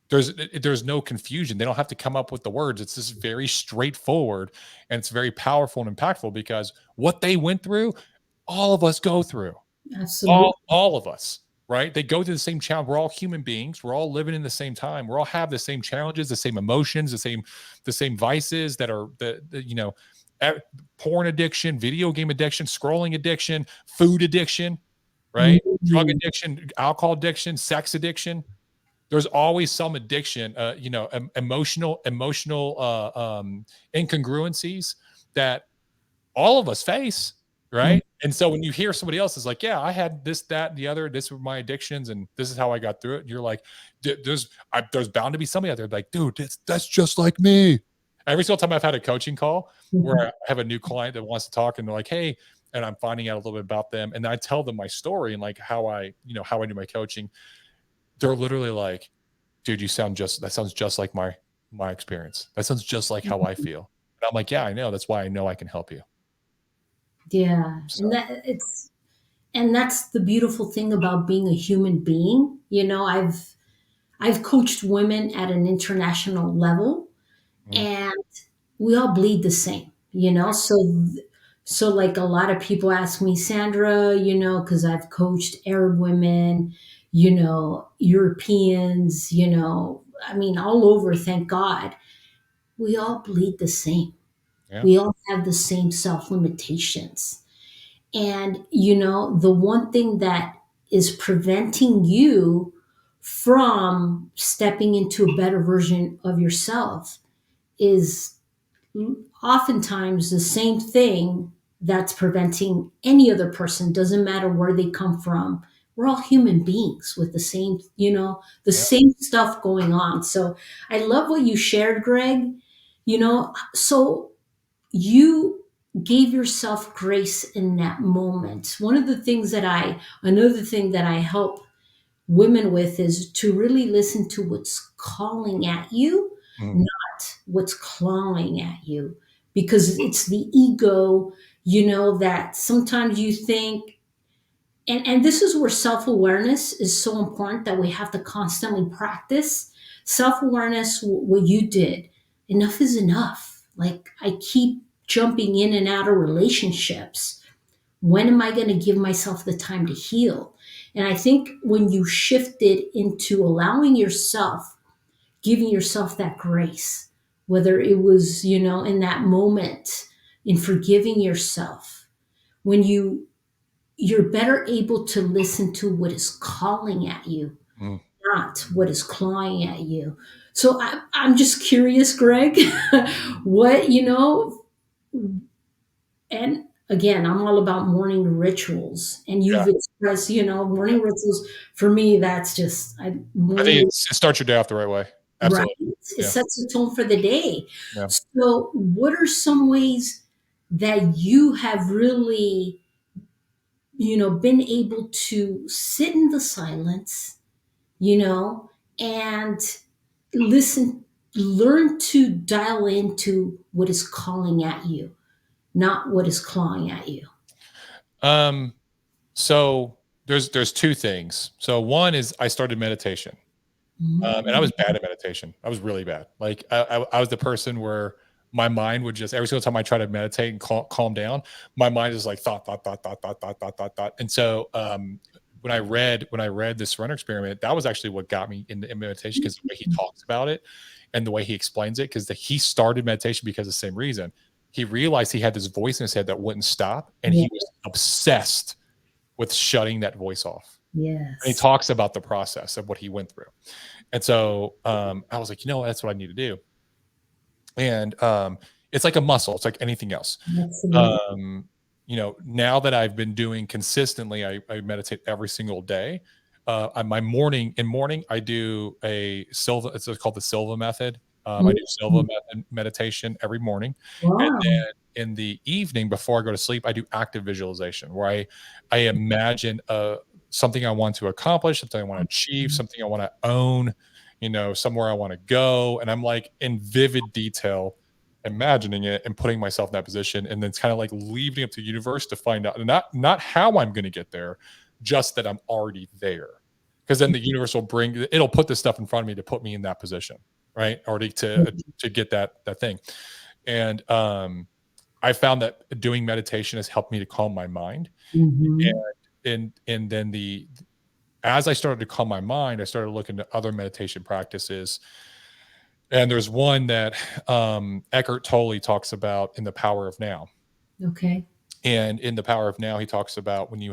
there's no confusion. They don't have to come up with the words. It's just very straightforward and it's very powerful and impactful because what they went through, all of us go through. Absolutely. All of us, right? They go through the same challenge. We're all human beings. We're all living in the same time. We're all have the same challenges, the same emotions, the same vices that are e- porn addiction, video game addiction, scrolling addiction, food addiction, right? Drug Mhm. addiction, alcohol addiction, sex addiction. There's always some addiction, emotional incongruencies that all of us face, right? And so when you hear somebody else is like, "Yeah, I had this, that, and the other. This were my addictions, and this is how I got through it." And you're like, "There's bound to be somebody out there like, dude, that's just like me." Every single time I've had a coaching call where Mhm. I have a new client that wants to talk, and they're like, "Hey," and I'm finding out a little bit about them, and I tell them my story and like how I do my coaching. They're literally like, "Dude, that sounds just like my experience. That sounds just like how I feel." And I'm like, "Yeah, I know. That's why I know I can help you." Yeah, So. and that's the beautiful thing about being a human being. I've coached women at an international level, Mhm. and we all bleed the same. So like a lot of people ask me, Sandra, because I've coached Arab women, Europeans, I mean, all over. Thank God, we all bleed the same. Yeah. We all have the same self limitations. And, the one thing that is preventing you from stepping into a better version of yourself is oftentimes the same thing that's preventing any other person, doesn't matter where they come from. We're all human beings with the Yeah. same stuff going on. So I love what you shared, Greg. So you gave yourself grace in that moment. Another thing that I help women with is to really listen to what's calling at you, Mhm. not what's clawing at you. Because it's the ego, that sometimes you think, and this is where self-awareness is so important that we have to constantly practice self-awareness. What you did, enough is enough. Like, I keep jumping in and out of relationships. When am I going to give myself the time to heal? And I think when you shifted into allowing yourself, giving yourself that grace, whether it was, in that moment, in forgiving yourself, when you're better able to listen to what is calling at you, Mhm. not what is clawing at you. So I'm just curious, Greg, what, and again, I'm all about morning rituals. And Yeah. you've expressed, morning rituals. For me, that's just I think morning. it starts your day off the right way. Right. Absolutely. It Yeah. sets the tone for the day. Yeah. So, what are some ways that you have really, been able to sit in the silence, you know, and listen, learn to dial into what is calling at you, not what is clawing at you? Um, so there's two things. So one is I started meditation. And I Mm, was bad at meditation. I was really bad. Like I was the person where my mind would just every single time I try to meditate and calm down, my mind is like thought. And so when I read the surrender experiment, that was actually what got me into meditation because the way he talks about it and the way he explains it, because he started meditation because of the same reason. He realized he had this voice in his head that wouldn't stop, and yeah, he was obsessed with shutting that voice off. And he yes, talks about the process of what he went through. And so I was like, that's what I need to do. And it's like a muscle. It's like anything else. absolutely. Um, now that I've been doing consistently, I meditate every single day. On my morning, I do a Silva. It's called the Silva method. I do Silva Mhm. meditation every morning, and Wow. then in the evening before I go to sleep, I do active visualization where I imagine something I want to accomplish, something I want to achieve, something I want to own, somewhere I want to go, and I'm like in vivid detail imagining it and putting myself in that position, and then it's kind of like leaving it up to the universe to find out, and not how I'm going to get there, just that I'm already there, because then the universe it'll put this stuff in front of me to put me in that position, right, or to get that thing. And I found that doing meditation has helped me to calm my mind. Mhm. And then the as I started to calm my mind, I started looking at other meditation practices. And there's one that Eckhart Tolle talks about in The Power of Now. Okay. And in The Power of Now, he talks about when you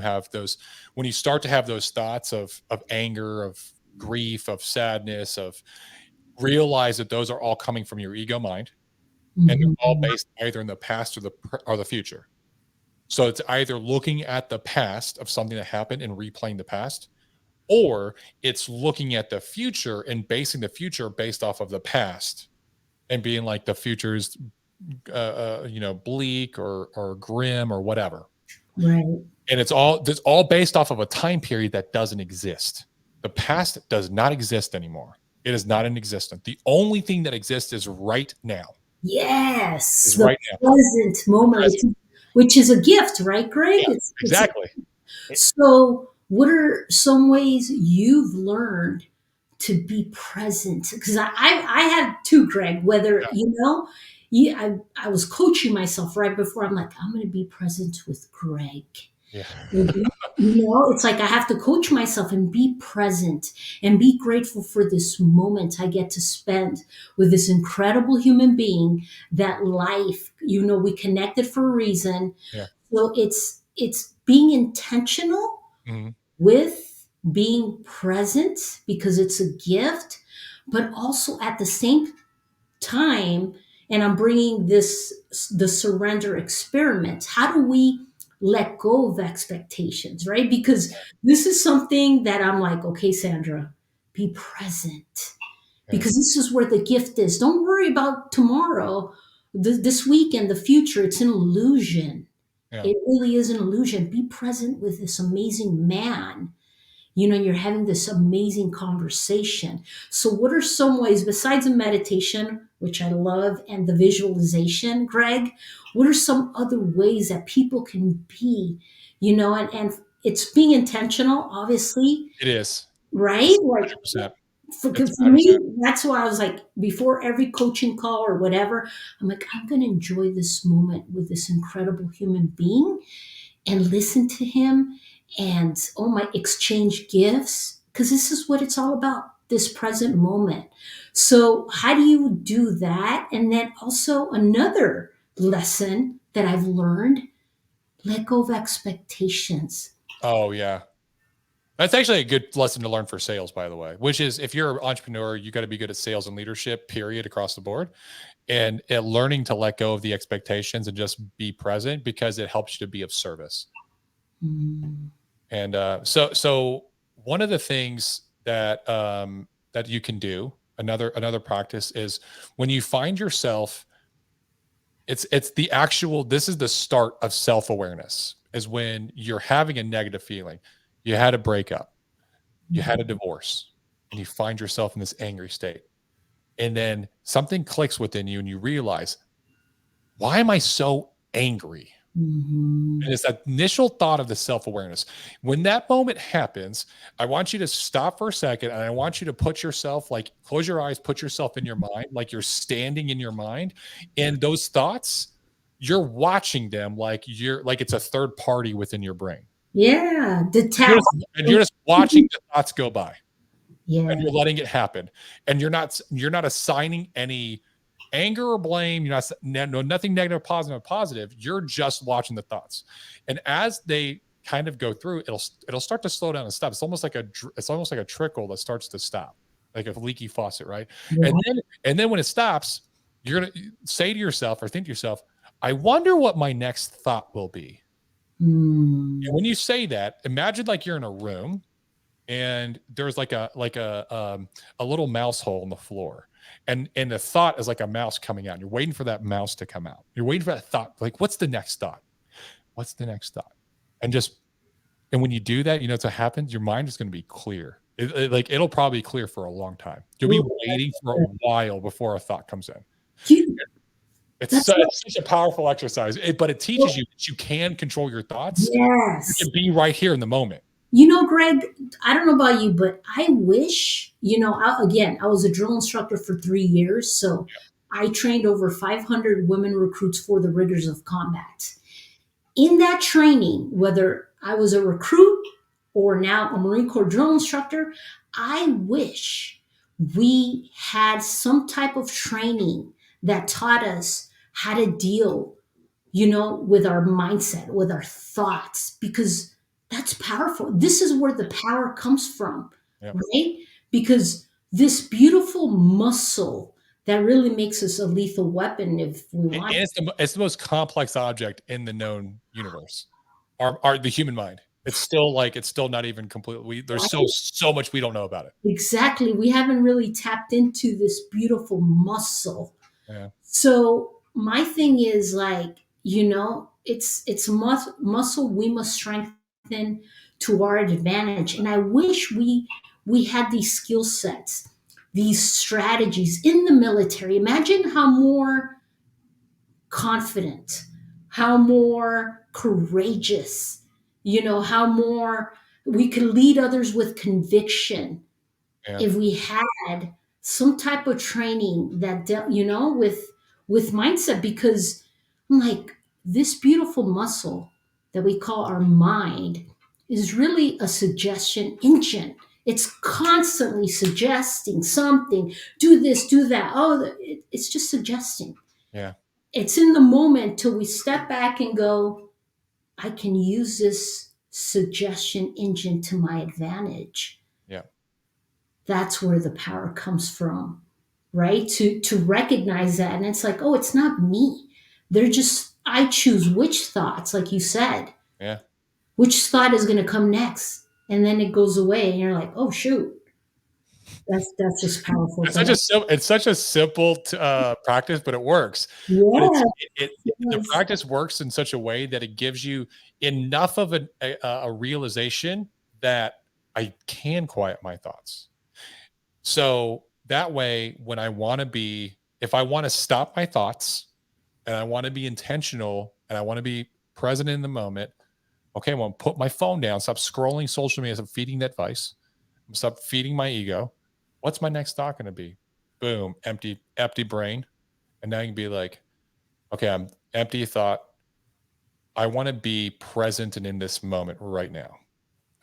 start to have those thoughts of anger, of grief, of sadness, of realize that those are all coming from your ego mind, and they're all Mhm. based either in the past or the future. So it's either looking at the past of something that happened and replaying the past, or it's looking at the future and basing the future based off of the past and being like the future's bleak or grim or whatever. Right. And it's all based off of a time period that doesn't exist. The past does not exist anymore. It is not in existence. The only thing that exists is right now. Yes, Is the right now. present The moment, present. which is a gift, right, Greg? Yeah, It's exactly. so. What are some ways you've learned to be present? Because I had two, Greg. Whether Yeah, I was coaching myself right before. I'm like, I'm going to be present with Greg. yeah, It's like I have to coach myself and be present and be grateful for this moment I get to spend with this incredible human being. That life, we connected for a reason. yeah. So it's being intentional Mhm. with being present because it's a gift, but also at the same time, and I'm bringing the surrender experiment. How do we let go of expectations, right? Because this is something that I'm like, okay, Sandra, be present, Yeah, because this is where the gift is. Don't worry about tomorrow, this week, and the future. It's an illusion. yeah, It really is an illusion. Be present with this amazing man, You're having this amazing conversation. So what are some ways besides the meditation, which I love, and the visualization, Greg, what are some other ways that people can be, and it's being intentional, obviously, It is. right? It's Like 100%. for, It's 'cause for 100%. me, that's why I was like, before every coaching call or whatever, I'm like, I'm going to enjoy this moment with this incredible human being and listen to him and, oh my, exchange gifts, because this is what it's all about, this present moment. So, how do you do that? And then also, another lesson that I've learned, let go of expectations. Oh, yeah. That's actually a good lesson to learn for sales, by the way, which is if you're an entrepreneur, you got to be good at sales and leadership, period, across the board. And learning to let go of the expectations and just be present because it helps you to be of service. Mm. And so one of the things that you can do, another practice is when you find yourself, it's the actual, this is the start of self-awareness, is when you're having a negative feeling. You had a breakup, you had a divorce, and you find yourself in this angry state. And then something clicks within you and you realize, why am I so angry? Mhm. And it's that initial thought of the self-awareness. When that moment happens, I want you to stop for a second and I want you to put yourself, like, close your eyes, put yourself in your mind, like you're standing in your mind. And those thoughts, you're watching them like it's a third party within your brain. Yeah, You're detach. just, and you're just watching the thoughts go by and Yeah, you're letting it happen. And you're not assigning any anger or blame. You're not no nothing negative, positive. You're just watching the thoughts. And as they kind of go through, it'll start to slow down and stop. It's almost like a trickle that starts to stop, like a leaky faucet, right? And yeah. then when it stops, you're gonna say to yourself or think to yourself, I wonder what my next thought will be. And Mm. when you say that, imagine like you're in a room and there's like a little mouse hole in the floor, and the thought is like a mouse coming out, and you're waiting for that mouse to come out. You're waiting for that thought, like, what's the next thought? What's the next thought? And when you do that, what happens, your mind is going to be clear. Like, it'll probably be clear for a long time. You'll be waiting for a while before a thought comes in. You, it's, that's su- what, it's such a powerful exercise, but it teaches you that you can control your thoughts. You yes. can be right here in the moment. Greg, I don't know about you, but I wish, again, I was a drill instructor for 3 years. So I trained over 500 women recruits for the rigors of combat. In that training, whether I was a recruit or now a Marine Corps drill instructor, I wish we had some type of training that taught us how to deal, with our mindset, with our thoughts, because that's powerful. This is where the power comes from, Yeah. right? Because this beautiful muscle that really makes us a lethal weapon if we And want. it's the most complex object in the known universe. Our the human mind. It's still not even completely. There's so much we don't know about it. Exactly. We haven't really tapped into this beautiful muscle. Yeah, So my thing is like, it's muscle we must strengthen to our advantage. And I wish we had these skill sets, these strategies in the military. Imagine how more confident, how more courageous, how more we could lead others with conviction yeah, if we had some type of training that dealt, with mindset. Because I'm like, this beautiful muscle that we call our mind is really a suggestion engine. It's constantly suggesting something, do this, do that. Oh, it's just suggesting. yeah, It's in the moment till we step back and go, I can use this suggestion engine to my advantage. yeah, That's where the power comes from, right? To recognize that. And it's like, oh, it's not me. They're just, I choose which thoughts, like you said, yeah. which thought is going to come next. And then it goes away and you're like, oh shoot, that's just powerful. It's such a simple practice, but it works. But Yeah, the yes. practice works in such a way that it gives you enough of a realization that I can quiet my thoughts. So that way, when I want to be, if I want to stop my thoughts and I want to be intentional and I want to be present in the moment, okay, I'm going to put my phone down, stop scrolling social media, stop feeding that vice, stop feeding my ego. What's my next thought going to be? Boom, empty brain. And now you can be like, okay, I'm empty thought. I want to be present and in this moment right now.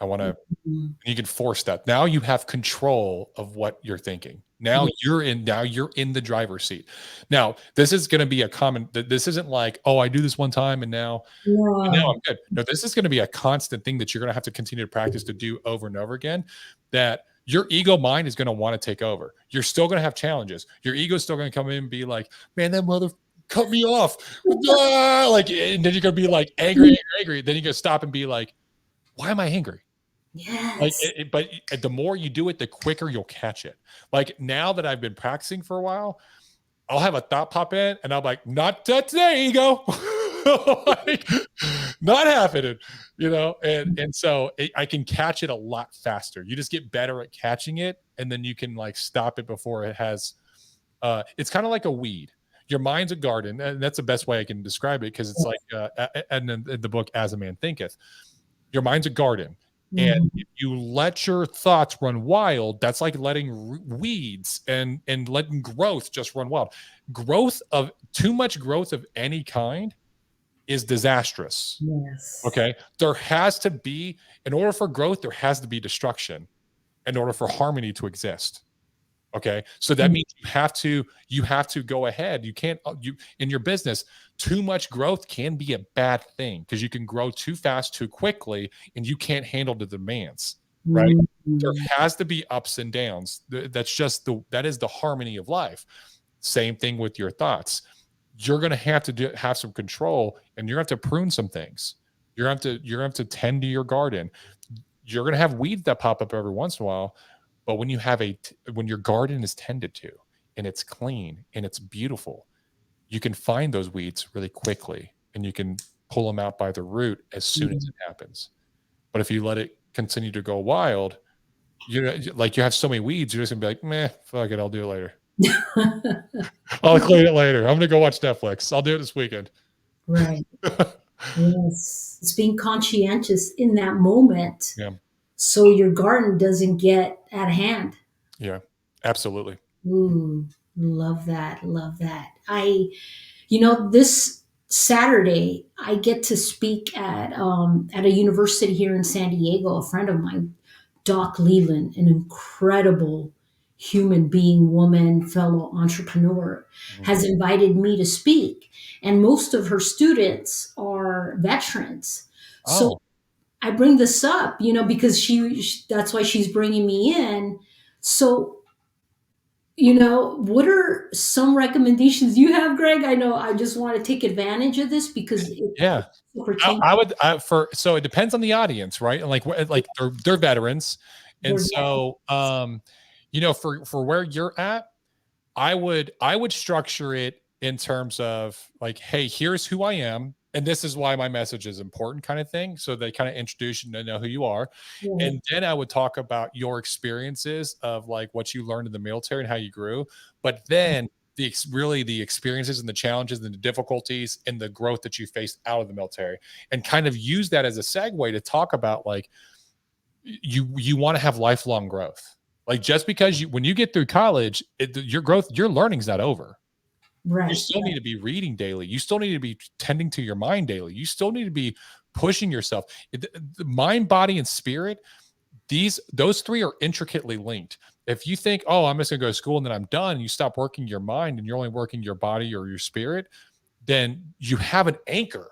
I want to, Mhm. you can force that. Now you have control of what you're thinking. Now Yeah. you're in the driver's seat. Now, this is going to be a common, this isn't like, oh, I do this one time and now No. I'm good. No, this is going to be a constant thing that you're going to have to continue to practice to do over and over again. That your ego mind is going to want to take over. You're still going to have challenges. Your ego is still going to come in and be like, man, that mother cut me off. Ah! Like, and then you're going to be like angry. Then you're going to stop and be like, why am I angry? Like, Yes. but the more you do it, the quicker you'll catch it. Like now that I've been practicing for a while, I'll have a thought pop in and I'm like, not today, ego. Like, not happening, and so I can catch it a lot faster. You just get better at catching it, and then you can like stop it before it has it's kind of like a weed. Your mind's a garden, and that's the best way I can describe it, because it's like and in the book As a Man Thinketh, your mind's a garden. And Mhm. if you let your thoughts run wild, that's like letting weeds and letting growth just run wild. Growth of too much growth of any kind is disastrous. Yes. Okay. There has to be, in order for growth, there has to be destruction in order for harmony to exist. Okay. So that Mm. means you have to go ahead. You can't, you, in your business, too much growth can be a bad thing, because you can grow too fast, too quickly, and you can't handle the demands, right? There Mhm. has to be ups and downs. That's just that is the harmony of life. Same thing with your thoughts. You're going to have to have some control, and you're going to have to prune some things. You're going to have to tend to your garden. You're going to have weeds that pop up every once in a while, but when your garden is tended to and it's clean and it's beautiful, you can find those weeds really quickly and you can pull them out by the root as soon as Mhm. it happens. But if you let it continue to go wild, you have so many weeds, you're just gonna be like, meh, fuck it, I'll do it later. I'll clean it later. I'm gonna go watch Netflix. I'll do it this weekend. Right. Yes. It's being conscientious in that moment Yeah, so your garden doesn't get out of hand. yeah, absolutely. Ooh, love that. Love that. This Saturday I get to speak at a university here in San Diego. A friend of mine, Doc Leland, an incredible human being, woman, fellow entrepreneur, Mhm. has invited me to speak. And most of her students are veterans. So Oh, I bring this up, because that's why she's bringing me in. So, what are some recommendations you have, Greg? I know I just want to take advantage of this because it yeah. pertains. I would so it depends on the audience, right? And like they're veterans, and They're so for where you're at, I would structure it in terms of like, hey, here's who I am, and this is why my message is important, kind of thing. So they kind of introduce you to know who you are, right, and then I would talk about your experiences of like what you learned in the military and how you grew, but then really the experiences and the challenges and the difficulties and the growth that you faced out of the military, and kind of use that as a segue to talk about like you want to have lifelong growth. Like just because when you get through college, your growth, your learning's not over. You right, still need to be reading daily. You still need to be tending to your mind daily. You still need to be pushing yourself. The mind, body, and spirit, those three are intricately linked. If you think, oh, I'm just gonna go to school and then I'm done, and you stop working your mind and you're only working your body or your spirit, then you have an anchor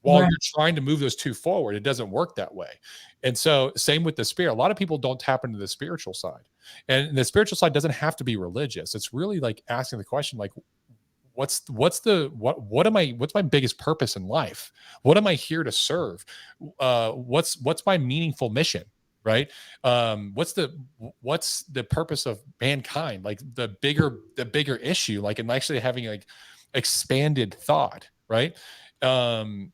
while right, you're trying to move those two forward. It doesn't work that way. And so, same with the spirit. A lot of people don't tap into the spiritual side, and the spiritual side doesn't have to be religious. It's really like asking the question, like, what's my biggest purpose in life? What am I here to serve? What's my meaningful mission? Right? What's the purpose of mankind? Like the bigger issue, like, and actually having like expanded thought, right? And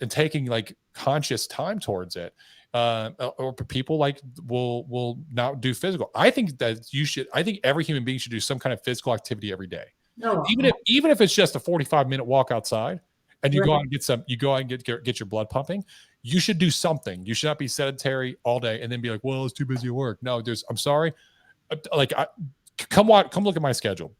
taking like conscious time towards it. or people like will not do physical. I think that you should. I think every human being should do some kind of physical activity every day, Oh, even if it's just a 45-minute walk outside, and you go right. out and get some. You go out and get your blood pumping. You should do something. You should not be sedentary all day and then be like, well, it's too busy at work. No, I'm sorry. Like, come look at my schedule.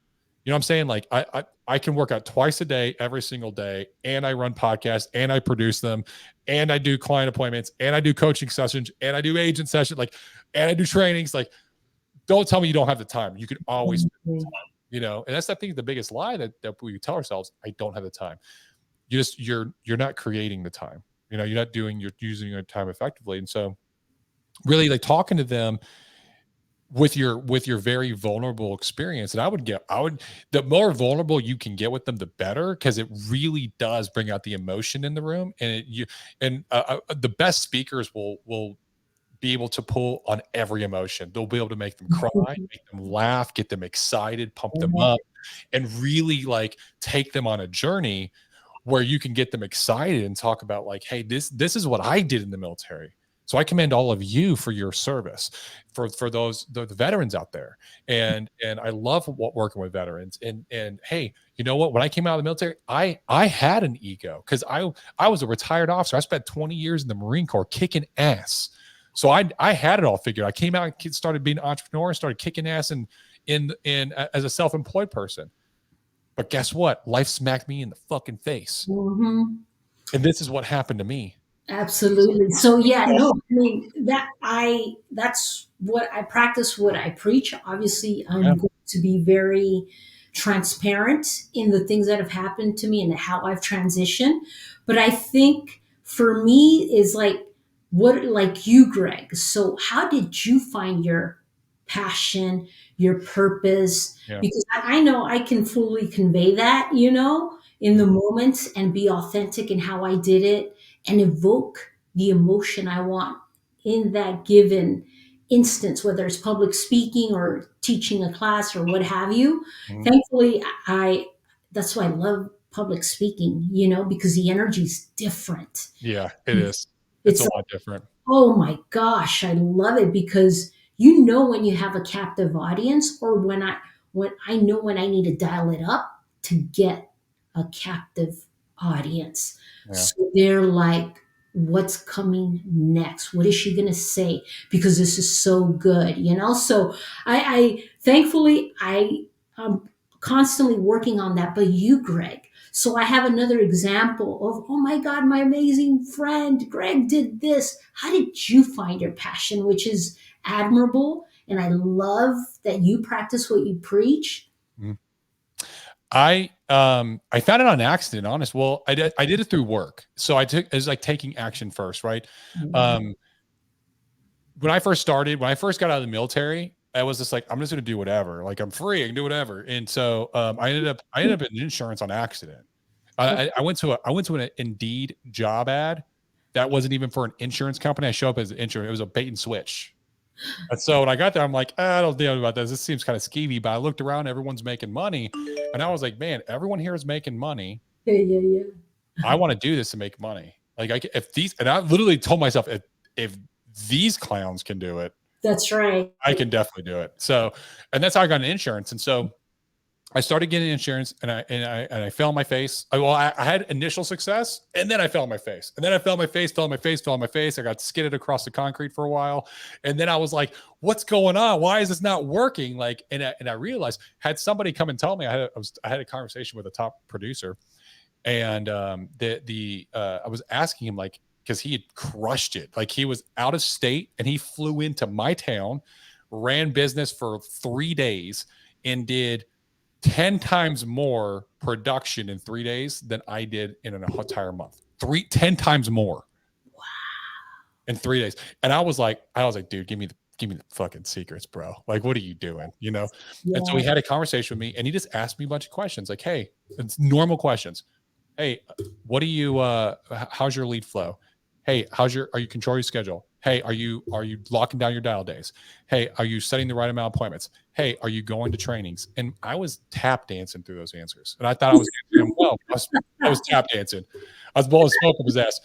You know what I'm saying? Like, I can work out twice a day, every single day, and I run podcasts, and I produce them, and I do client appointments, and I do coaching sessions, and I do agent sessions, like, and I do trainings. Like, don't tell me you don't have the time. You can always, you know, and that's I think the biggest lie that we tell ourselves. I don't have the time. You're not creating the time. You know, you're using your time effectively, and so really like talking to them with your very vulnerable experience. And the more vulnerable you can get with them, the better, because it really does bring out the emotion in the room. And the best speakers will be able to pull on every emotion. They'll be able to make them cry, make them laugh, get them excited, pump them up, and really like take them on a journey where you can get them excited and talk about like, hey, this is what I did in the military. So I commend all of you for your service, for the veterans out there. And I love working with veterans. And hey, you know what? When I came out of the military, I had an ego, because I was a retired officer. I spent 20 years in the Marine Corps kicking ass. So I had it all figured. I came out and started being an entrepreneur, started kicking ass in as a self-employed person. But guess what? Life smacked me in the fucking face. Mm-hmm. And this is what happened to me. Absolutely. So yeah, no, I mean that's what I practice, what I preach. Obviously, Yeah. I'm going to be very transparent in the things that have happened to me and how I've transitioned. But I think for me is like what like you, Greg. So how did you find your passion, your purpose? Yeah. Because I know I can fully convey that, you know, in the Mhm. moments and be authentic in how I did it and evoke the emotion I want in that given instance, whether it's public speaking or teaching a class or what have you. Mhm. Thankfully, I that's why I love public speaking, you know, because the energy is different. Yeah, it is. It's a It's lot different. oh my gosh, I love it because you know when you have a captive audience or when I know when I need to dial it up to get a captive audience. Yeah. So they're like, what's coming next? What is she gonna say? Because this is so good, you know? So I thankfully I'm constantly working on that. But you, Greg, so I have another example of, oh my God, my amazing friend Greg did this. How did you find your passion, which is admirable? And I love that you practice what you preach. Mhm. I found it on accident, honest. Well, I did it through work. So it was like taking action first, right? Um, when I first got out of the military, I was just like, I'm just gonna do whatever. Like, I'm free, I can do whatever. And so I ended up in insurance on accident. I went to an Indeed job ad that wasn't even for an insurance company. I show up as an insurance. It was a bait and switch. And so when I got there, I'm like, I don't know about this. This seems kind of skeevy. But I looked around, everyone's making money, and I was like, man, everyone here is making money. Yeah, yeah, yeah. I want to do this to make money. Like, and I literally told myself, if these clowns can do it, That's right. I can definitely do it. So, and that's how I got into insurance. And so I started getting insurance, and I fell on my face. I had initial success, and then I fell on my face, and then I fell on my face, fell on my face, fell on my face. I got skidded across the concrete for a while, and then I was like, "What's going on? Why is this not working?" Like, and I realized, had somebody come and tell me, I had a conversation with a top producer, and I was asking him, like, because he had crushed it, like he was out of state and he flew into my town, ran business for 3 days, and did 10 times more production in 3 days than I did in an entire month. 10 times more in 3 days. And I was like, dude, give me the fucking secrets, bro. Like, what are you doing? You know? And so Yeah. he had a conversation with me, and he just asked me a bunch of questions. Like, hey, it's normal questions. Hey, what do you how's your lead flow? Hey, are you controlling your schedule? Hey, are you locking down your dial days? Hey, are you setting the right amount of appointments? Hey, are you going to trainings? And I was tap dancing through those answers. And I thought I was answering them well. I was tap dancing. I was blowing smoke up his ass.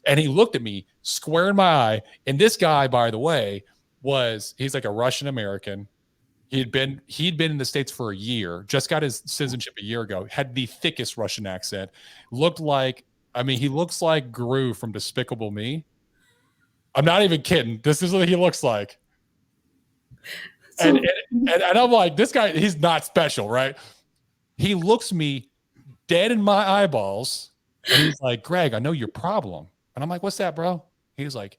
And he looked at me square in my eye. And this guy, by the way, he's like a Russian American. He'd been in the States for a year, just got his citizenship a year ago, had the thickest Russian accent, looked like, I mean, he looks like Gru from Despicable Me. I'm not even kidding. This is what he looks like. And, So and I'm like, this guy, he's not special, right? He looks me dead in my eyeballs and he's like, Greg, I know your problem. And I'm like, what's that, bro? He's like,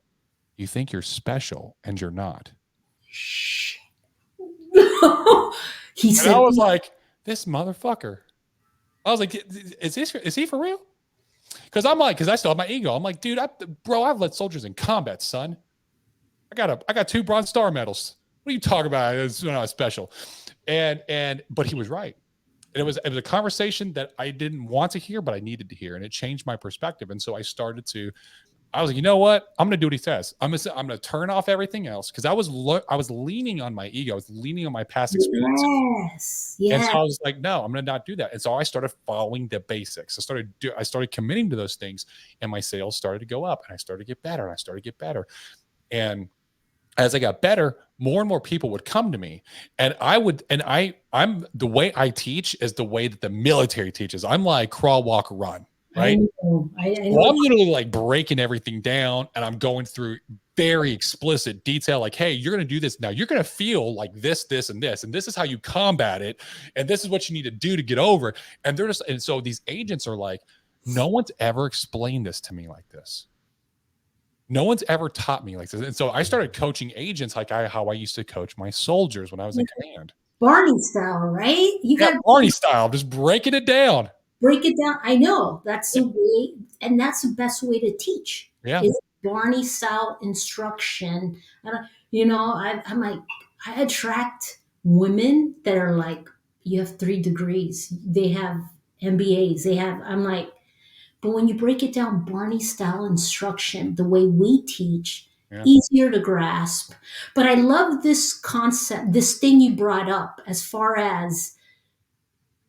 you think you're special and you're not. shh. He And I said, was like, this motherfucker. I was like, is he for real? Because I still have my ego. I'm like, dude, I've led soldiers in combat, son. I got 2 Bronze Star medals. What are you talking about? It's not special. But he was right. And it was a conversation that I didn't want to hear, but I needed to hear, and it changed my perspective. And so I was like, you know what? I'm going to do what he says. I'm going to turn off everything else because I was leaning on my ego. I was leaning on my past experience. yes, And so yes. I was like, no, I'm going to not do that. And so I started following the basics. I started committing to those things, and my sales started to go up, and I started to get better, and I started to get better. And as I got better, more and more people would come to me, and I'm the way I teach is the way that the military teaches. I'm like crawl, walk, run, I right? know. I Well, know. I'm literally like breaking everything down, and I'm going through very explicit detail. Like, hey, you're going to do this now. You're going to feel like this, and this is how you combat it, and this is what you need to do to get over it. And so these agents are like, no one's ever explained this to me like this. No one's ever taught me like this. And so I started coaching agents like how I used to coach my soldiers when I was in command. Barney style, right? You Yeah, got to Barney style, just breaking it down. break it down. I know that's Yeah. the way, and that's the best way to teach Yeah. is Barney style instruction. And I'm like, I attract women that are like, you have 3 degrees, they have MBAs, they have. I'm like, but when you break it down, Barney style instruction, the way we teach, Yeah. easier to grasp. But I love this concept, this thing you brought up, as far as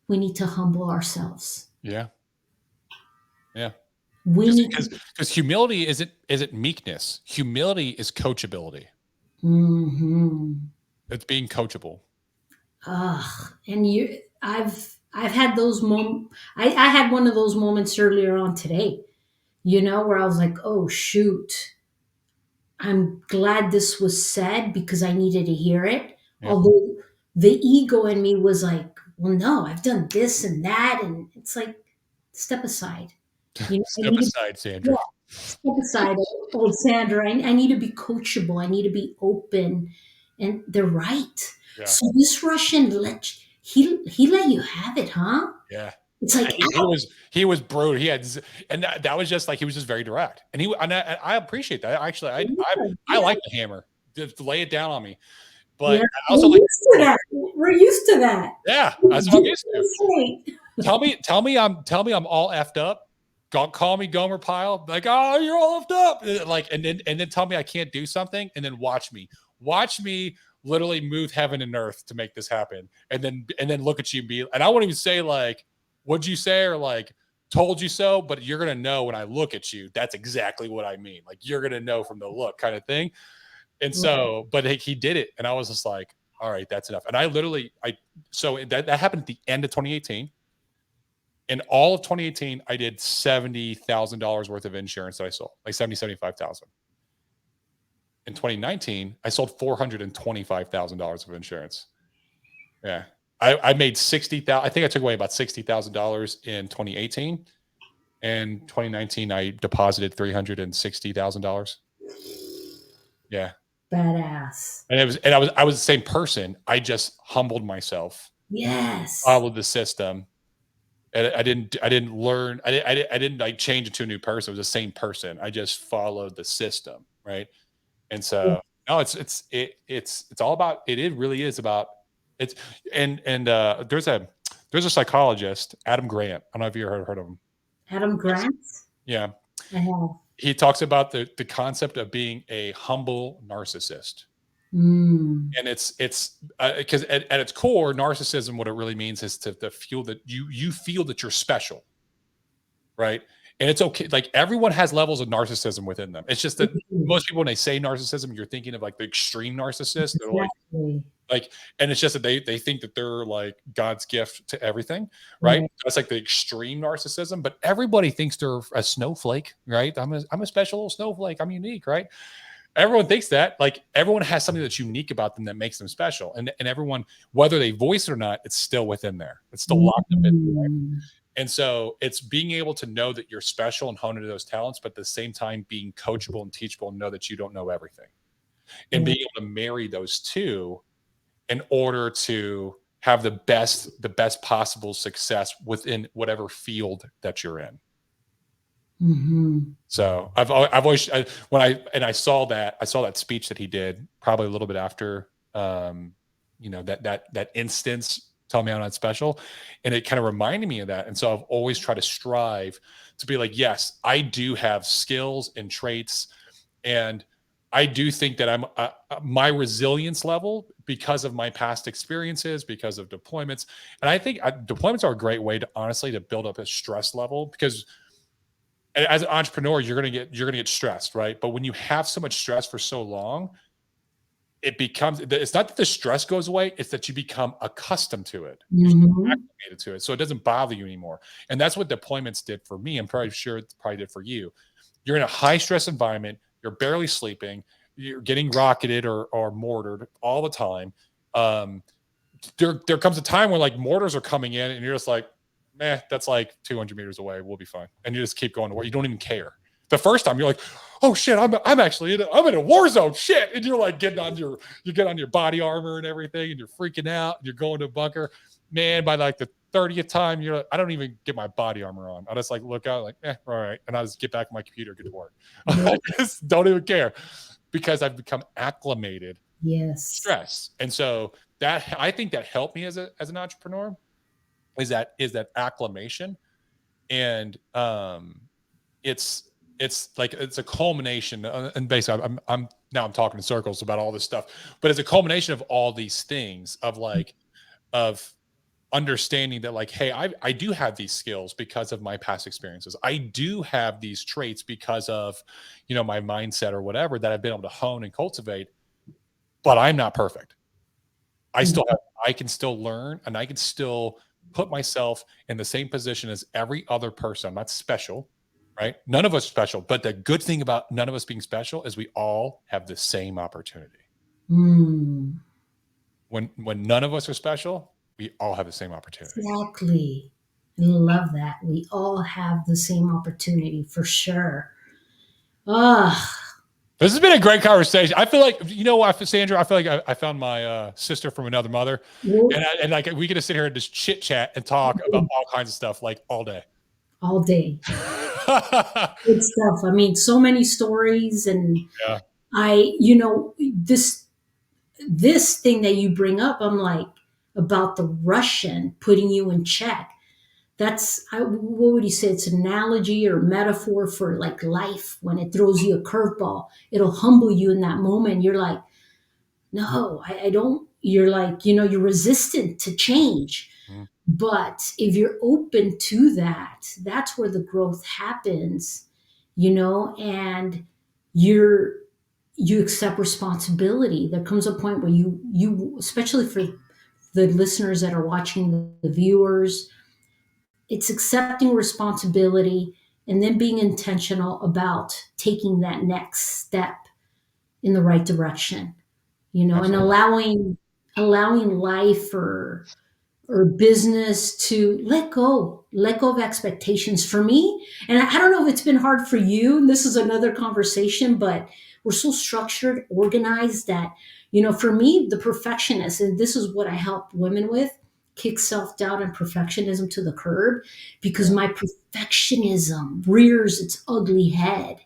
we need to humble ourselves. Yeah. Yeah. We Because need. because humility isn't meekness. Humility is coachability. Mm-hmm. It's being coachable. And I've had those moments. I had one of those moments earlier on today, where I was like, oh shoot, I'm glad this was said because I needed to hear it. Yeah. Although the ego in me was like, well, no, I've done this and that. And it's like, step aside. I Step need to, aside, Sandra. yeah, step aside, old Sandra. I need to be coachable. I need to be open. And they're right. Yeah. So this Russian he let you have it, huh? Yeah. It's like, He was brutal. And that was just like he was just very direct. And I appreciate that. Actually, I yeah, like the hammer. Just lay it down on me. But yeah. I also We're like used to that. We're used to that. yeah, that's what I'm used to. Tell me I'm all effed up. Call me Gomer Pyle. Like, oh, you're all effed up. Like, and then tell me I can't do something, and then watch me literally move heaven and earth to make this happen. And then look at you and and I won't even say like, what'd you say or like told you so, but you're gonna know when I look at you, that's exactly what I mean. Like you're gonna know from the look kind of thing. And so, but he did it, and I was just like, all right, that's enough. And so that happened at the end of 2018. In all of 2018, I did $70,000 worth of insurance that I sold, like 75,000. In 2019, I sold $425,000 of insurance. Yeah. I made 60,000. I think I took away about $60,000 in 2018. And 2019, I deposited $360,000. Yeah. Badass. And I was the same person. I just humbled myself, Yes. followed the system. And I didn't learn. I didn't like change into a new person. It was the same person. I just followed the system, right? And Yeah. so no, it's all about it. It really is about it's and there's a psychologist, Adam Grant. I don't know if you heard of him. Adam Yes. Grant. Yeah. I have. he talks about the concept of being a humble narcissist. Mm. And it's because at its core, narcissism, what it really means is to feel that you feel that you're special, right? And it's okay. Like everyone has levels of narcissism within them. It's just that Mhm. most people, when they say narcissism, you're thinking of like the extreme narcissist. They're Exactly. like, and it's just that they think that they're like God's gift to everything, right? Right. That's like the extreme narcissism. But everybody thinks they're a snowflake, right? I'm a special little snowflake. I'm unique, right? Everyone thinks that. Like everyone has something that's unique about them that makes them special, and everyone, whether they voice it or not, it's still within there. It's still locked up in there. Mm. And so it's being able to know that you're special and hone into those talents, but at the same time being coachable and teachable and know that you don't know everything. And Yeah. being able to marry those two in order to have the best possible success within whatever field that you're in. Hmm. So I've always when I saw that speech that he did probably a little bit after that instance, tell me I'm not special, and it kind of reminded me of that. And so I've always tried to strive to be like, yes, I do have skills and traits, and I do think that I'm my resilience level because of my past experiences, because of deployments, and I think deployments are a great way to honestly to build up a stress level because as an entrepreneur, you're gonna get stressed, right? But when you have so much stress for so long, it's not that the stress goes away, it's that you become accustomed to it. You Hmm. acclimated to it. So it doesn't bother you anymore. And that's what deployments did for me. I'm probably sure it probably did for you. You're in a high stress environment, you're barely sleeping, you're getting rocketed or mortared all the time. Um, there comes a time where like mortars are coming in and you're just like, meh, that's like 200 meters away. We'll be fine. And you just keep going to war. You don't even care. The first time you're like, oh shit, I'm actually I'm in a war zone. Shit. And you're like you get on your body armor and everything and you're freaking out. And you're going to a bunker. Man, by like the 30th time, you're like, I don't even get my body armor on. I just like look out like, all right. And I just get back on my computer, get to work. I just don't even care because I've become acclimated Yes. stress. And so that I think that helped me as an entrepreneur is that acclimation. And it's a culmination, and basically I'm now I'm talking in circles about all this stuff, but it's a culmination of all these things of understanding that like, hey, I do have these skills because of my past experiences. I do have these traits because of my mindset or whatever that I've been able to hone and cultivate, but I'm not perfect. I can still learn and I can still put myself in the same position as every other person. I'm not special, right? None of us are special. But the good thing about none of us being special is we all have the same opportunity. Mm. When none of us are special, we all have the same opportunity. Exactly. I love that. We all have the same opportunity for sure. Ah, This has been a great conversation. I feel like what, Sandra. I feel like I found my sister from another mother, well, and like we could just sit here and just chit chat and talk about all kinds of stuff like all day. all day. Good stuff. I mean, so many stories, and Yeah. this thing that you bring up, I'm like about the Russian putting you in check. What would you say? It's an analogy or metaphor for like life when it throws you a curveball. It'll humble you in that moment. You're like, no, I don't. You're like, you're resistant to change. Mhm. But if you're open to that, that's where the growth happens, and you're you accept responsibility. There comes a point where you especially for the listeners that are watching, the viewers, it's accepting responsibility and then being intentional about taking that next step in the right direction, and Absolutely. allowing life or business to let go of expectations for me. And I don't know if it's been hard for you, and this is another conversation, but we're so structured, organized that, for me, the perfectionist, and this is what I help women with, kick self-doubt and perfectionism to the curb, because Yeah. my perfectionism rears its ugly head.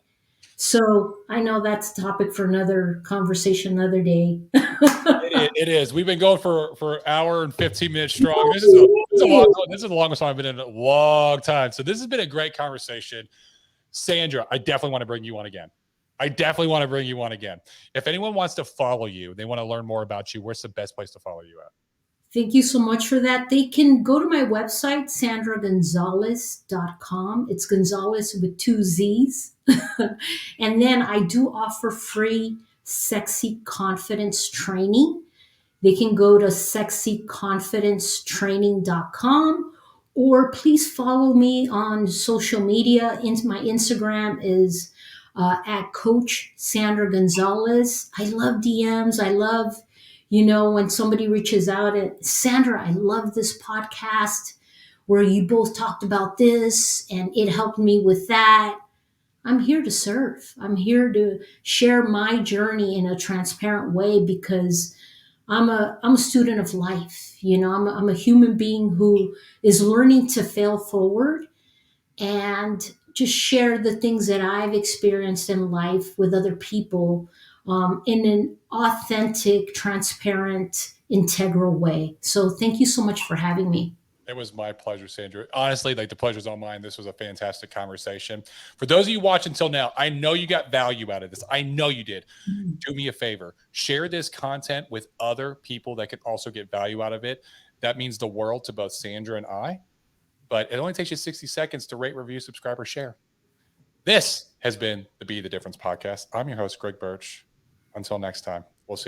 So I know that's a topic for another conversation another day. It is. We've been going for an hour and 15 minutes strong. This is a long. This is the longest time I've been in a long time. So this has been a great conversation. Sandra, I definitely want to bring you on again. I definitely want to bring you on again. If anyone wants to follow you, they want to learn more about you, where's the best place to follow you at? Thank you so much for that. They can go to my website, sandragonzalez.com. It's Gonzalez with two Z's. And then I do offer free sexy confidence training. They can go to sexyconfidencetraining.com, or please follow me on social media. My Instagram is at Coach Sandra Gonzalez. I love DMs. I love, when somebody reaches out and, Sandra, I love this podcast where you both talked about this and it helped me with that. I'm here to serve. I'm here to share my journey in a transparent way because I'm a student of life. I'm a human being who is learning to fail forward and just share the things that I've experienced in life with other people in an authentic, transparent, integral way. So thank you so much for having me. It was my pleasure, Sandra. Honestly, like the pleasure's all mine. This was a fantastic conversation. For those of you watching until now, I know you got value out of this. I know you did. Do me a favor. Share this content with other people that can also get value out of it. That means the world to both Sandra and I. But it only takes you 60 seconds to rate, review, subscribe, or share. This has been the Be the Difference podcast. I'm your host, Greg Birch. Until next time, we'll see you.